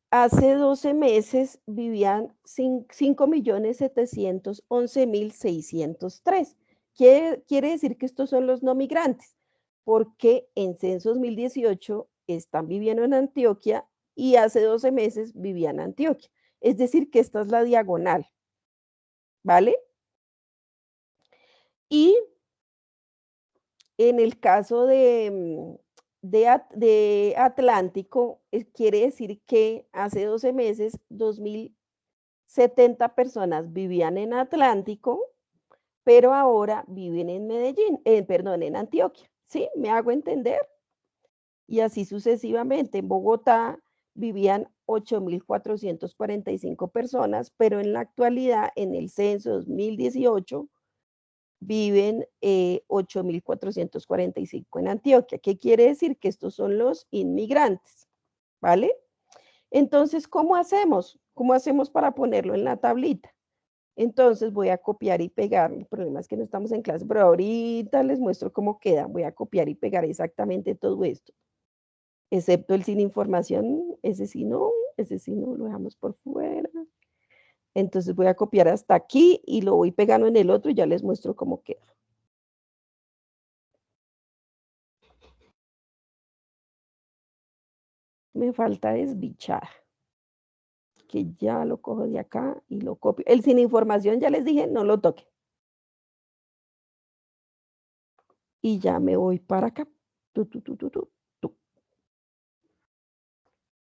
hace 12 meses vivían 5.711.603. Quiere decir que estos son los no migrantes, porque en censo 2018 están viviendo en Antioquia y hace 12 meses vivían en Antioquia. Es decir, que esta es la diagonal, ¿vale? Y en el caso de Atlántico, quiere decir que hace 12 meses, 2.070 personas vivían en Atlántico, pero ahora viven en Medellín, en Antioquia, ¿sí? ¿Me hago entender? Y así sucesivamente. En Bogotá vivían 8.445 personas, pero en la actualidad, en el censo 2018, viven 8.445 en Antioquia. ¿Qué quiere decir? Que estos son los inmigrantes, ¿vale? Entonces, ¿cómo hacemos? ¿Cómo hacemos para ponerlo en la tablita? Entonces voy a copiar y pegar. El problema es que no estamos en clase, pero ahorita les muestro cómo queda. Voy a copiar y pegar exactamente todo esto, excepto el sin información. Ese sí no, lo dejamos por fuera. Entonces voy a copiar hasta aquí y lo voy pegando en el otro y ya les muestro cómo queda. Me falta desbichar, que ya lo cojo de acá y lo copio. El sin información, ya les dije, no lo toque. Y ya me voy para acá.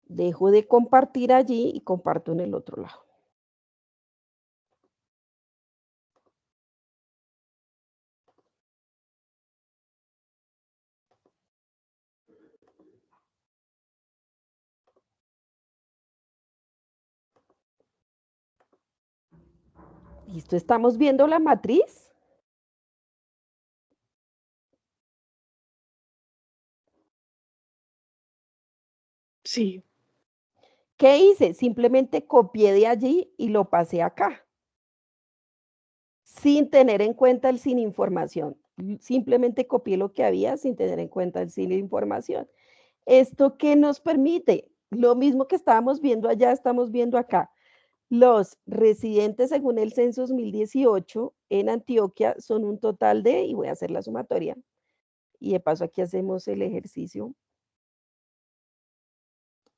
Dejo de compartir allí y comparto en el otro lado. ¿Listo? ¿Estamos viendo la matriz? Sí. ¿Qué hice? Simplemente copié de allí y lo pasé acá, sin tener en cuenta el sin información. Simplemente copié lo que había sin tener en cuenta el sin información. ¿Esto qué nos permite? Lo mismo que estábamos viendo allá, estamos viendo acá. Los residentes según el censo 2018 en Antioquia son un total de, y voy a hacer la sumatoria, y de paso aquí hacemos el ejercicio.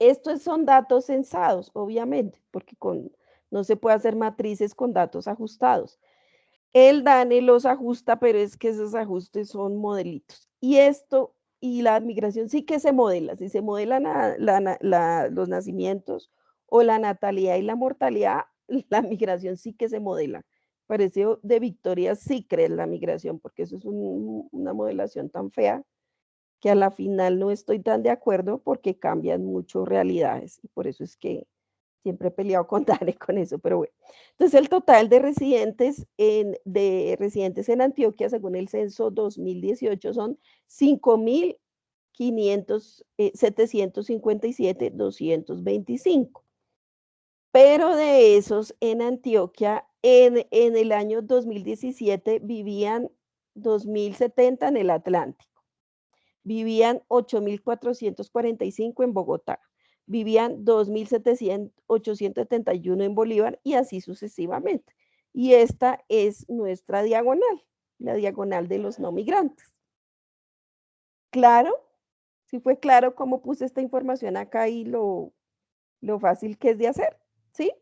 Estos son datos censados, obviamente, porque no se puede hacer matrices con datos ajustados. El DANE los ajusta, pero es que esos ajustes son modelitos. Y la migración sí que se modela. Si se modelan los nacimientos o la natalidad y la mortalidad, la migración sí que se modela. Parece de Victoria Secret la migración, porque eso es una modelación tan fea que a la final no estoy tan de acuerdo porque cambian mucho realidades. Y por eso es que siempre he peleado con Dani con eso, pero bueno. Entonces, el total de residentes en Antioquia, según el censo 2018, son 5.757.225. Pero de esos en Antioquia, en el año 2017 vivían 2.070 en el Atlántico. Vivían 8.445 en Bogotá, vivían 2.871 en Bolívar y así sucesivamente. Y esta es nuestra diagonal, la diagonal de los no migrantes. ¿Claro? ¿Sí fue claro cómo puse esta información acá y lo fácil que es de hacer? ¿Sí?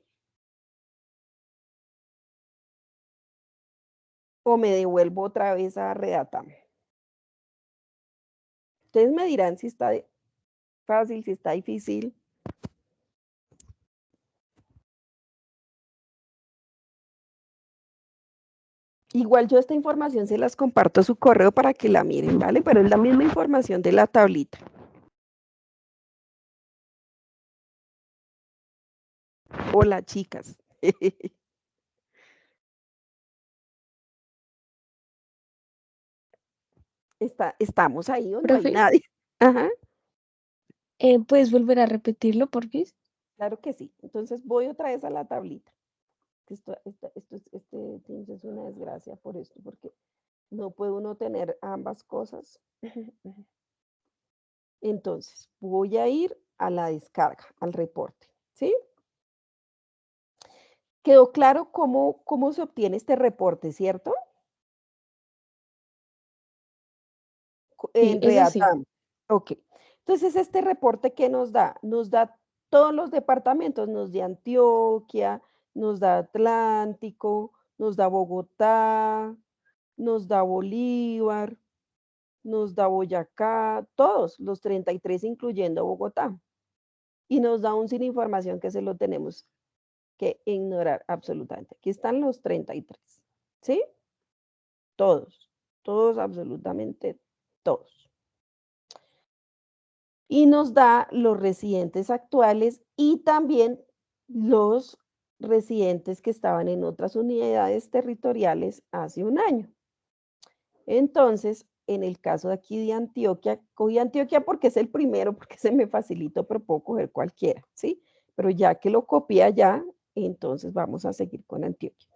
¿O me devuelvo otra vez a redactar? Ustedes me dirán si está fácil, si está difícil. Igual yo esta información se las comparto a su correo para que la miren, ¿vale? Pero es la misma información de la tablita. Hola, chicas. ¿Estamos ahí o no hay Profe, nadie? Ajá, ¿puedes volver a repetirlo, porfis? claro que sí. Entonces voy otra vez a la tablita. Este Teams es una desgracia por esto, porque no puede uno tener ambas cosas. Entonces, voy a ir a la descarga, al reporte, ¿sí? ¿Quedó claro cómo se obtiene este reporte, cierto? Sí, En eso sí. Redatam. Ok. Entonces, este reporte, ¿qué nos da? Nos da todos los departamentos, nos da Antioquia, nos da Atlántico, nos da Bogotá, nos da Bolívar, nos da Boyacá, todos los 33, incluyendo Bogotá. Y nos da un sin información que se lo tenemos que ignorar absolutamente. Aquí están los 33, ¿sí? Todos, absolutamente todos. Y nos da los residentes actuales y también los residentes que estaban en otras unidades territoriales hace un año. Entonces, en el caso de aquí de Antioquia, cogí Antioquia porque es el primero, porque se me facilitó, pero puedo coger cualquiera, ¿sí? pero ya que lo copié allá, entonces vamos a seguir con Antioquia.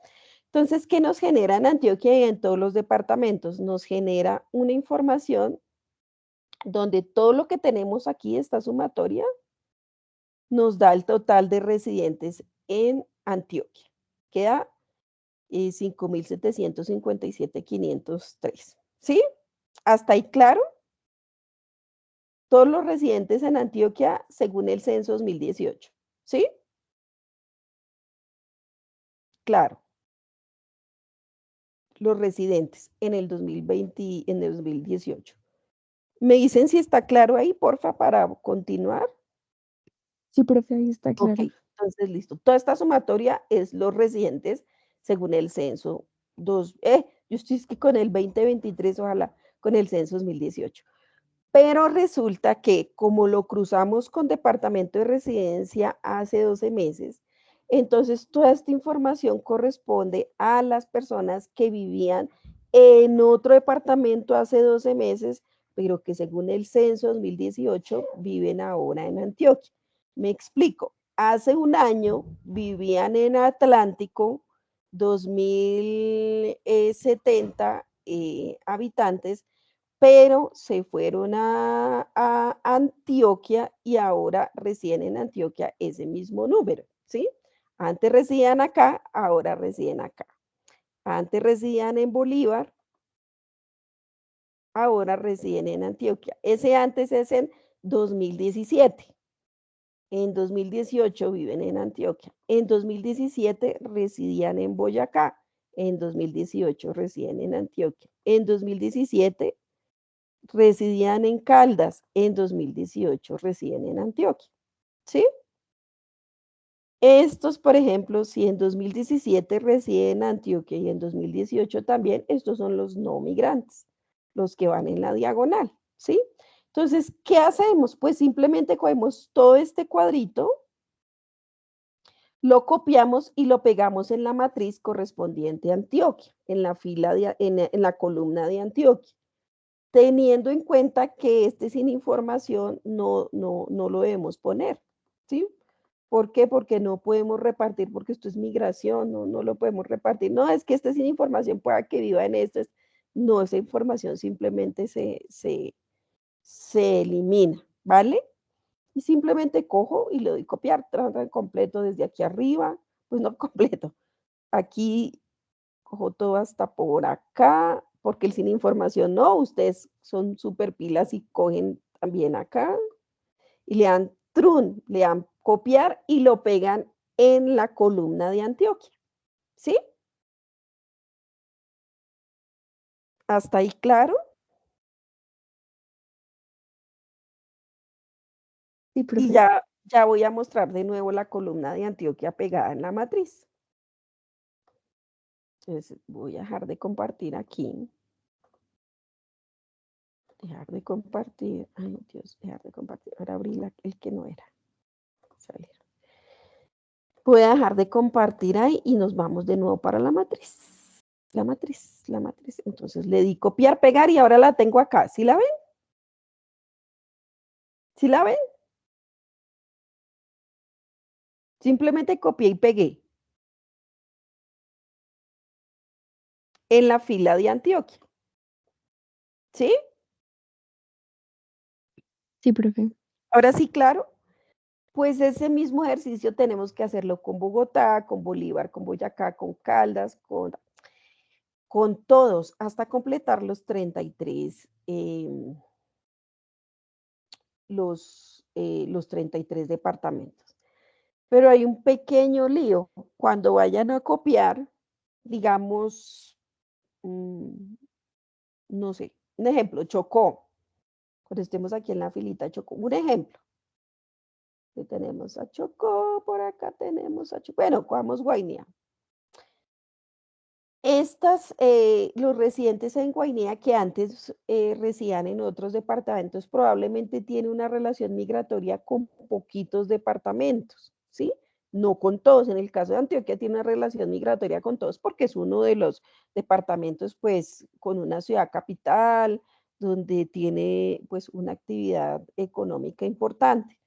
Entonces, ¿qué nos genera en Antioquia y en todos los departamentos? Nos genera una información donde todo lo que tenemos aquí, esta sumatoria, nos da el total de residentes en Antioquia. Queda 5.757.503. ¿Sí? ¿Hasta ahí claro? Todos los residentes en Antioquia según el censo 2018. ¿Sí? Claro. Los residentes en el 2020, en el 2018. ¿Me dicen si está claro ahí, porfa, para continuar? Sí, profe, ahí está claro. Ok, entonces listo. Toda esta sumatoria es los residentes según el censo yo estoy es que con el 2023, ojalá, con el censo 2018. Pero resulta que como lo cruzamos con departamento de residencia hace 12 meses, entonces toda esta información corresponde a las personas que vivían en otro departamento hace 12 meses, pero que según el censo 2018 viven ahora en Antioquia. Me explico. Hace un año vivían en Atlántico 2070 habitantes, pero se fueron a Antioquia y ahora residen en Antioquia ese mismo número, ¿sí? Antes residían acá, ahora residen acá. Antes residían en Bolívar, ahora residen en Antioquia. Ese antes es en 2017. En 2018 viven en Antioquia. En 2017 residían en Boyacá. En 2018 residen en Antioquia. En 2017 residían en Caldas, en 2018 residen en Antioquia, ¿sí? Estos, por ejemplo, si en 2017 residen en Antioquia y en 2018 también, estos son los no migrantes, los que van en la diagonal, ¿sí? Entonces, ¿qué hacemos? Pues simplemente cogemos todo este cuadrito, lo copiamos y lo pegamos en la matriz correspondiente a Antioquia, en la fila en la columna de Antioquia, teniendo en cuenta que sin información no lo debemos poner, ¿sí? ¿Por qué? Porque no podemos repartir, porque esto es migración, no lo podemos repartir. No, es que sin información pueda que viva en esto. No, esa información simplemente se elimina, ¿vale? Y simplemente cojo y le doy copiar, completo desde aquí arriba, pues no completo. Aquí cojo todo hasta por acá, porque el sin información no, ustedes son súper pilas y cogen también acá y le dan trun, le dan copiar y lo pegan en la columna de Antioquia. ¿Sí? ¿Hasta ahí claro? Sí, Y profe. ya voy a mostrar de nuevo la columna de Antioquia pegada en la matriz. Entonces voy a dejar de compartir aquí. Dejar de compartir. Ay, Dios, dejar de compartir. Ahora abrí el que no era. Salir. Voy a dejar de compartir ahí y nos vamos de nuevo para la matriz. La matriz. Entonces le di copiar, pegar y ahora la tengo acá. ¿Sí la ven? ¿Sí la ven? Simplemente copié y pegué en la fila de Antioquia. ¿Sí? Sí, profe. Ahora sí, claro. Pues ese mismo ejercicio tenemos que hacerlo con Bogotá, con Bolívar, con Boyacá, con Caldas, con todos, hasta completar los 33, los 33 departamentos. Pero hay un pequeño lío. Cuando vayan a copiar, digamos, no sé, un ejemplo, Chocó. Cuando estemos aquí en la filita Chocó, un ejemplo. Aquí tenemos a Chocó, por acá tenemos a Chocó. Bueno, cojamos Guainía. Los residentes en Guainía que antes residían en otros departamentos probablemente tienen una relación migratoria con poquitos departamentos, ¿sí? No con todos. En el caso de Antioquia tiene una relación migratoria con todos porque es uno de los departamentos, pues, con una ciudad capital, donde tiene, pues, una actividad económica importante.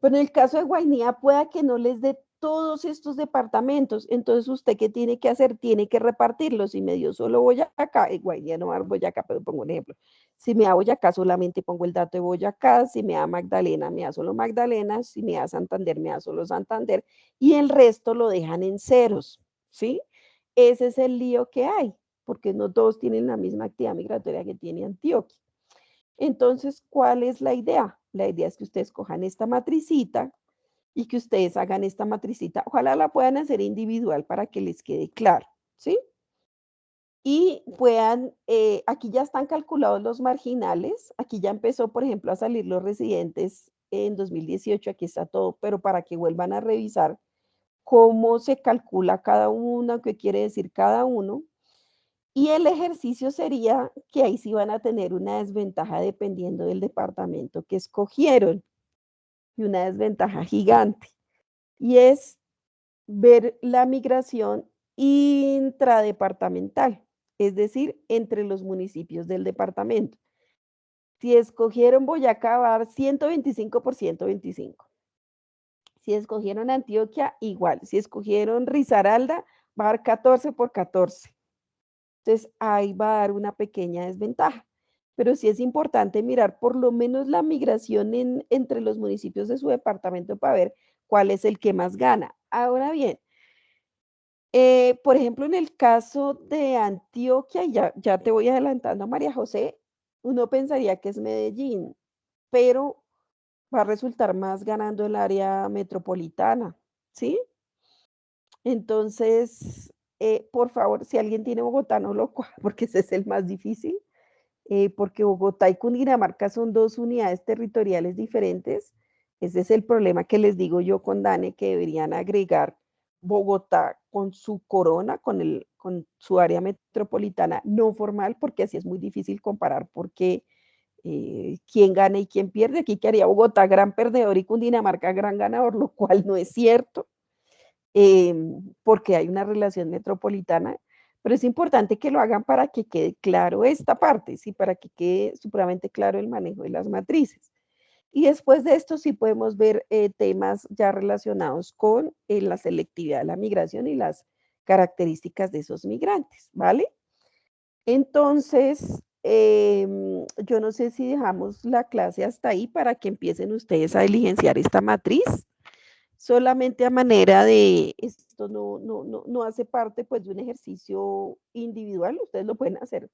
Pero en el caso de Guainía pueda que no les dé todos estos departamentos, entonces usted qué tiene que hacer, tiene que repartirlos. Si me dio solo Boyacá, Guainía no va a dar Boyacá, pero pongo un ejemplo. Si me da Boyacá, solamente pongo el dato de Boyacá. Si me da Magdalena, me da solo Magdalena. Si me da Santander, me da solo Santander. Y el resto lo dejan en ceros, ¿sí? Ese es el lío que hay, porque no todos tienen la misma actividad migratoria que tiene Antioquia. Entonces, ¿cuál es la idea? La idea es que ustedes cojan esta matricita y que ustedes hagan esta matricita. Ojalá la puedan hacer individual para que les quede claro, ¿sí? Y puedan, aquí ya están calculados los marginales, aquí ya empezó, por ejemplo, a salir los residentes en 2018, aquí está todo, pero para que vuelvan a revisar cómo se calcula cada uno, qué quiere decir cada uno. Y el ejercicio sería que ahí sí van a tener una desventaja dependiendo del departamento que escogieron, y una desventaja gigante. Y es ver la migración intradepartamental, es decir, entre los municipios del departamento. Si escogieron Boyacá, va a dar 125 por 125. Si escogieron Antioquia, igual. Si escogieron Risaralda, va a dar 14 por 14. Entonces, ahí va a dar una pequeña desventaja. Pero sí es importante mirar por lo menos la migración entre los municipios de su departamento para ver cuál es el que más gana. Ahora bien, por ejemplo, en el caso de Antioquia, y ya te voy adelantando, María José, uno pensaría que es Medellín, pero va a resultar más ganando el área metropolitana, ¿sí? Entonces, por favor, si alguien tiene Bogotá, no lo coja, porque ese es el más difícil, porque Bogotá y Cundinamarca son dos unidades territoriales diferentes. Ese es el problema que les digo yo con Dane, que deberían agregar Bogotá con su corona, con su área metropolitana no formal, porque así es muy difícil comparar porque quién gana y quién pierde. Aquí quedaría Bogotá gran perdedor y Cundinamarca gran ganador, lo cual no es cierto, porque hay una relación metropolitana, pero es importante que lo hagan para que quede claro esta parte, ¿sí? Para que quede supremamente claro el manejo de las matrices. Y después de esto sí podemos ver temas ya relacionados con la selectividad de la migración y las características de esos migrantes, ¿vale? Entonces, yo no sé si dejamos la clase hasta ahí para que empiecen ustedes a diligenciar esta matriz, solamente a manera de, esto no hace parte pues de un ejercicio individual, ustedes lo pueden hacer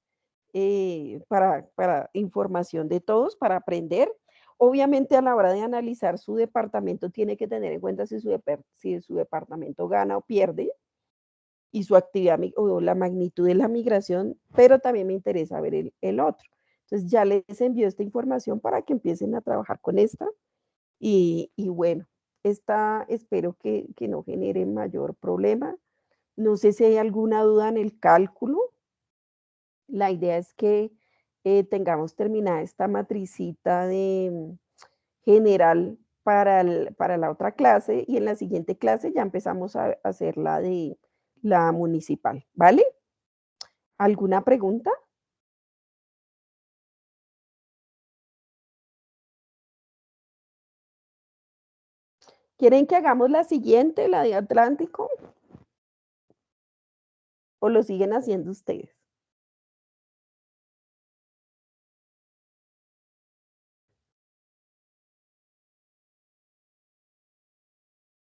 para información de todos, para aprender. Obviamente a la hora de analizar su departamento tiene que tener en cuenta si su departamento gana o pierde y su actividad o la magnitud de la migración, pero también me interesa ver el otro. Entonces ya les envío esta información para que empiecen a trabajar con esta y bueno, esta espero que no genere mayor problema. No sé si hay alguna duda en el cálculo. La idea es que tengamos terminada esta matricita de general para la otra clase y en la siguiente clase ya empezamos a hacer la de la municipal, ¿vale? ¿Alguna pregunta? ¿Quieren que hagamos la siguiente, la de Atlántico? ¿O lo siguen haciendo ustedes?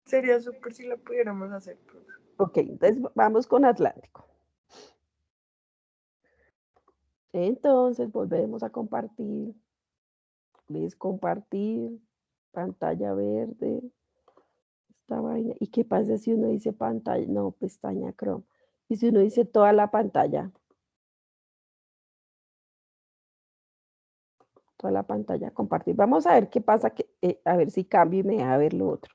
Sería súper si la pudiéramos hacer, profe. Ok, entonces vamos con Atlántico. Entonces volvemos a compartir. ¿Ves? Compartir, pantalla verde, esta vaina. ¿Y qué pasa si uno dice pantalla? No, pestaña Chrome. Y si uno dice toda la pantalla, compartir. Vamos a ver qué pasa, a ver si cambio y me deja ver lo otro.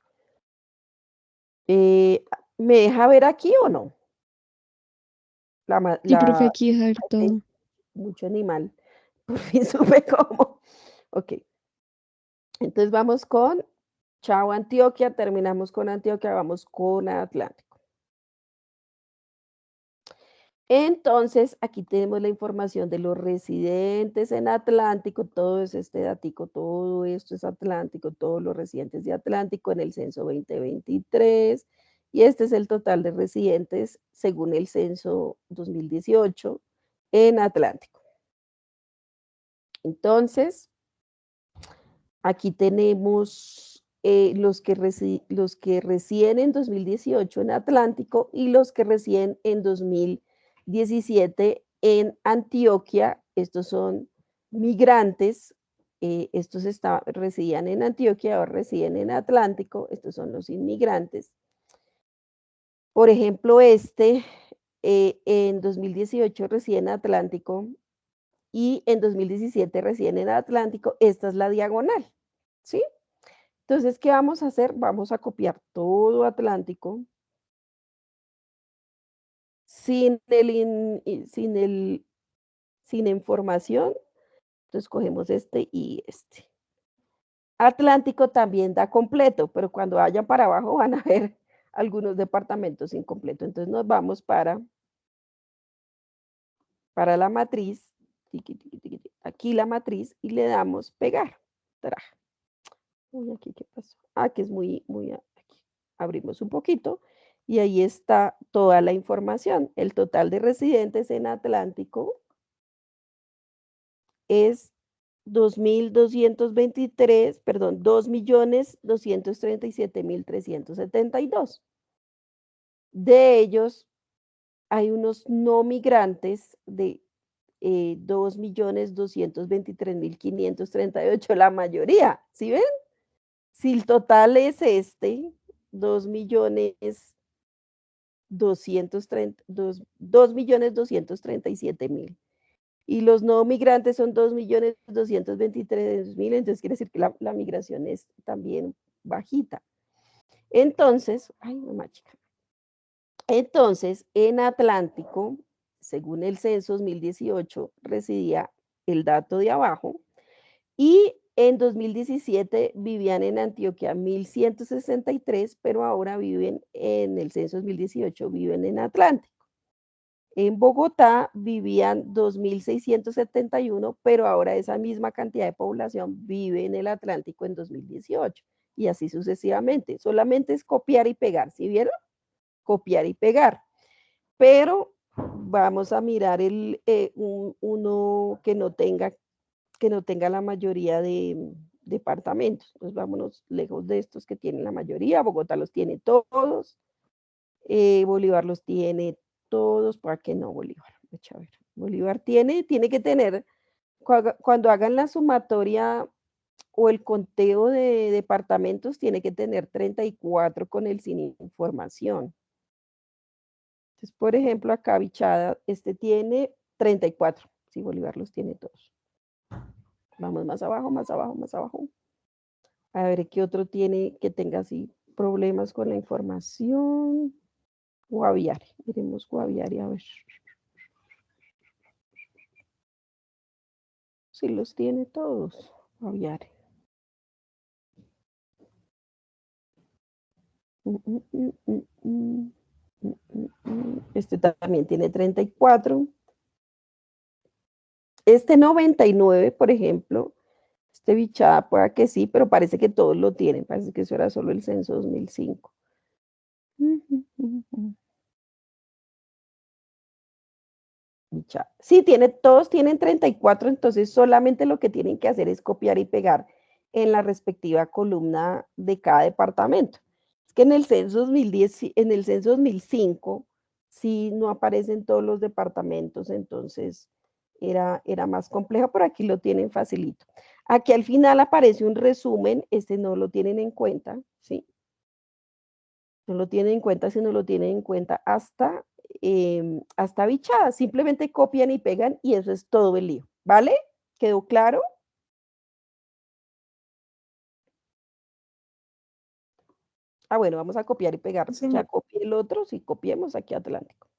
Eh, ¿Me deja ver aquí o no? Sí, profe, aquí deja ver todo. Mucho animal. Por fin supe cómo. Ok. Entonces vamos con Chao Antioquia, terminamos con Antioquia, vamos con Atlántico. Entonces, aquí tenemos la información de los residentes en Atlántico, todo es este datico, todo esto es Atlántico, todos los residentes de Atlántico en el censo 2023, y este es el total de residentes según el censo 2018 en Atlántico. Entonces, aquí tenemos los que residen en 2018 en Atlántico y los que residen en 2017 en Antioquia. Estos son migrantes. Estos residían en Antioquia, ahora residen en Atlántico. Estos son los inmigrantes. Por ejemplo, en 2018 reside en Atlántico y en 2017 reside en Atlántico. Esta es la diagonal, ¿sí? Entonces, ¿qué vamos a hacer? Vamos a copiar todo Atlántico sin información. Entonces, cogemos este y este. Atlántico también da completo, pero cuando vayan para abajo van a ver algunos departamentos incompletos. Entonces, nos vamos para la matriz. Aquí la matriz y le damos pegar. Uy, aquí, ¿qué pasó? Que es muy, aquí. Abrimos un poquito y ahí está toda la información. El total de residentes en Atlántico es 2.223, perdón, 2.237.372. De ellos hay unos no migrantes de 2.223.538, la mayoría, ¿sí ven? Si el total es 2.237.000 y los no migrantes son 2.223.000, entonces quiere decir que la migración es también bajita. Entonces, mamá chica. Entonces, en Atlántico, según el censo 2018, residía el dato de abajo, y en 2017 vivían en Antioquia 1.163, pero ahora viven en el censo 2018, viven en Atlántico. En Bogotá vivían 2.671, pero ahora esa misma cantidad de población vive en el Atlántico en 2018 y así sucesivamente. Solamente es copiar y pegar, ¿sí vieron? Copiar y pegar. Pero vamos a mirar uno que no tenga la mayoría de departamentos. Pues vámonos lejos de estos que tienen la mayoría. Bogotá los tiene todos. Bolívar los tiene todos. ¿Para qué no Bolívar? A ver. Bolívar tiene que tener, cuando hagan la sumatoria o el conteo de departamentos, tiene que tener 34 con el sin información. Entonces, por ejemplo, acá Bichada, tiene 34. Sí, Bolívar los tiene todos. Vamos más abajo, más abajo, más abajo. A ver qué otro tiene que tenga así problemas con la información. Guaviare. Miremos Guaviare, a ver. Sí los tiene todos. Guaviare. Este también tiene 34. 99, por ejemplo, Bichada pueda que sí, pero parece que todos lo tienen. Parece que eso era solo el censo 2005. Sí, todos tienen 34, entonces solamente lo que tienen que hacer es copiar y pegar en la respectiva columna de cada departamento. Es que en el censo 2010, en el censo 2005, sí no aparecen todos los departamentos, entonces era más complejo, pero aquí lo tienen facilito. Aquí al final aparece un resumen, no lo tienen en cuenta, ¿sí? No lo tienen en cuenta, sino lo tienen en cuenta hasta Bichada. Simplemente copian y pegan y eso es todo el lío. ¿Vale? ¿Quedó claro? Bueno, vamos a copiar y pegar. Sí. Ya copié el otro, sí, copiemos aquí Atlántico.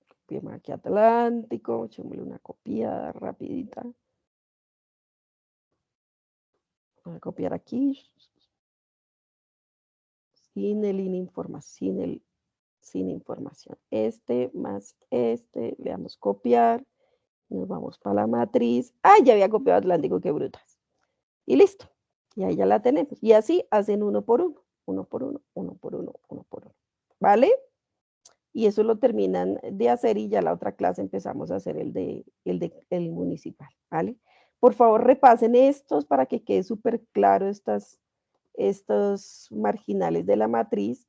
Copiemos aquí Atlántico, echémosle una copiada rapidita. Voy a copiar aquí. sin el información, sin información. Este más este, le damos copiar, nos vamos para la matriz. ¡Ay, ya había copiado Atlántico, qué brutas! Y listo. Y ahí ya la tenemos. Y así hacen uno por uno, uno por uno, uno por uno, uno por uno. ¿Vale? Y eso lo terminan de hacer y ya la otra clase empezamos a hacer el municipal, ¿vale? Por favor, repasen estos para que quede súper claro estos marginales de la matriz.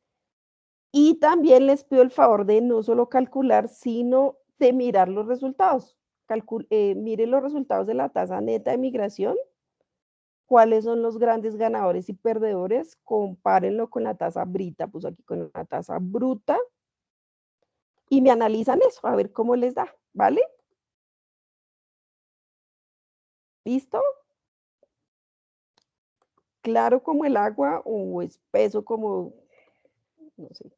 Y también les pido el favor de no solo calcular, sino de mirar los resultados. Miren los resultados de la tasa neta de migración, cuáles son los grandes ganadores y perdedores, compárenlo con la tasa brita, pues aquí con la tasa bruta, y me analizan eso, a ver cómo les da, ¿vale? ¿Listo? Claro como el agua o espeso como, no sé.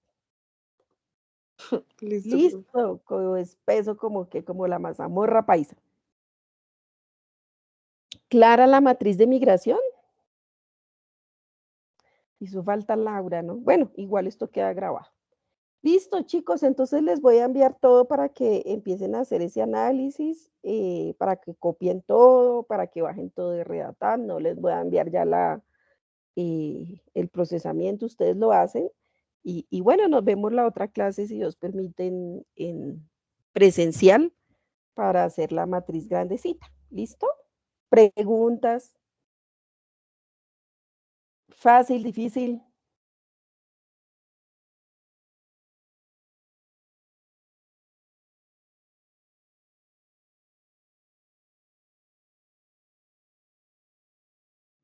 Listo, profe. Listo, como espeso como la mazamorra paisa. ¿Clara la matriz de migración? Hizo falta Laura, ¿no? Bueno, igual esto queda grabado. Listo, chicos, entonces les voy a enviar todo para que empiecen a hacer ese análisis, para que copien todo, para que bajen todo de Redatar. No les voy a enviar ya el procesamiento, ustedes lo hacen. Y bueno, nos vemos la otra clase, si Dios permite, en presencial para hacer la matriz grandecita. ¿Listo? Preguntas. Fácil, difícil.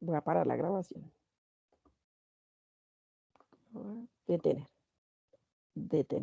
Voy a parar la grabación. Detener. Detener.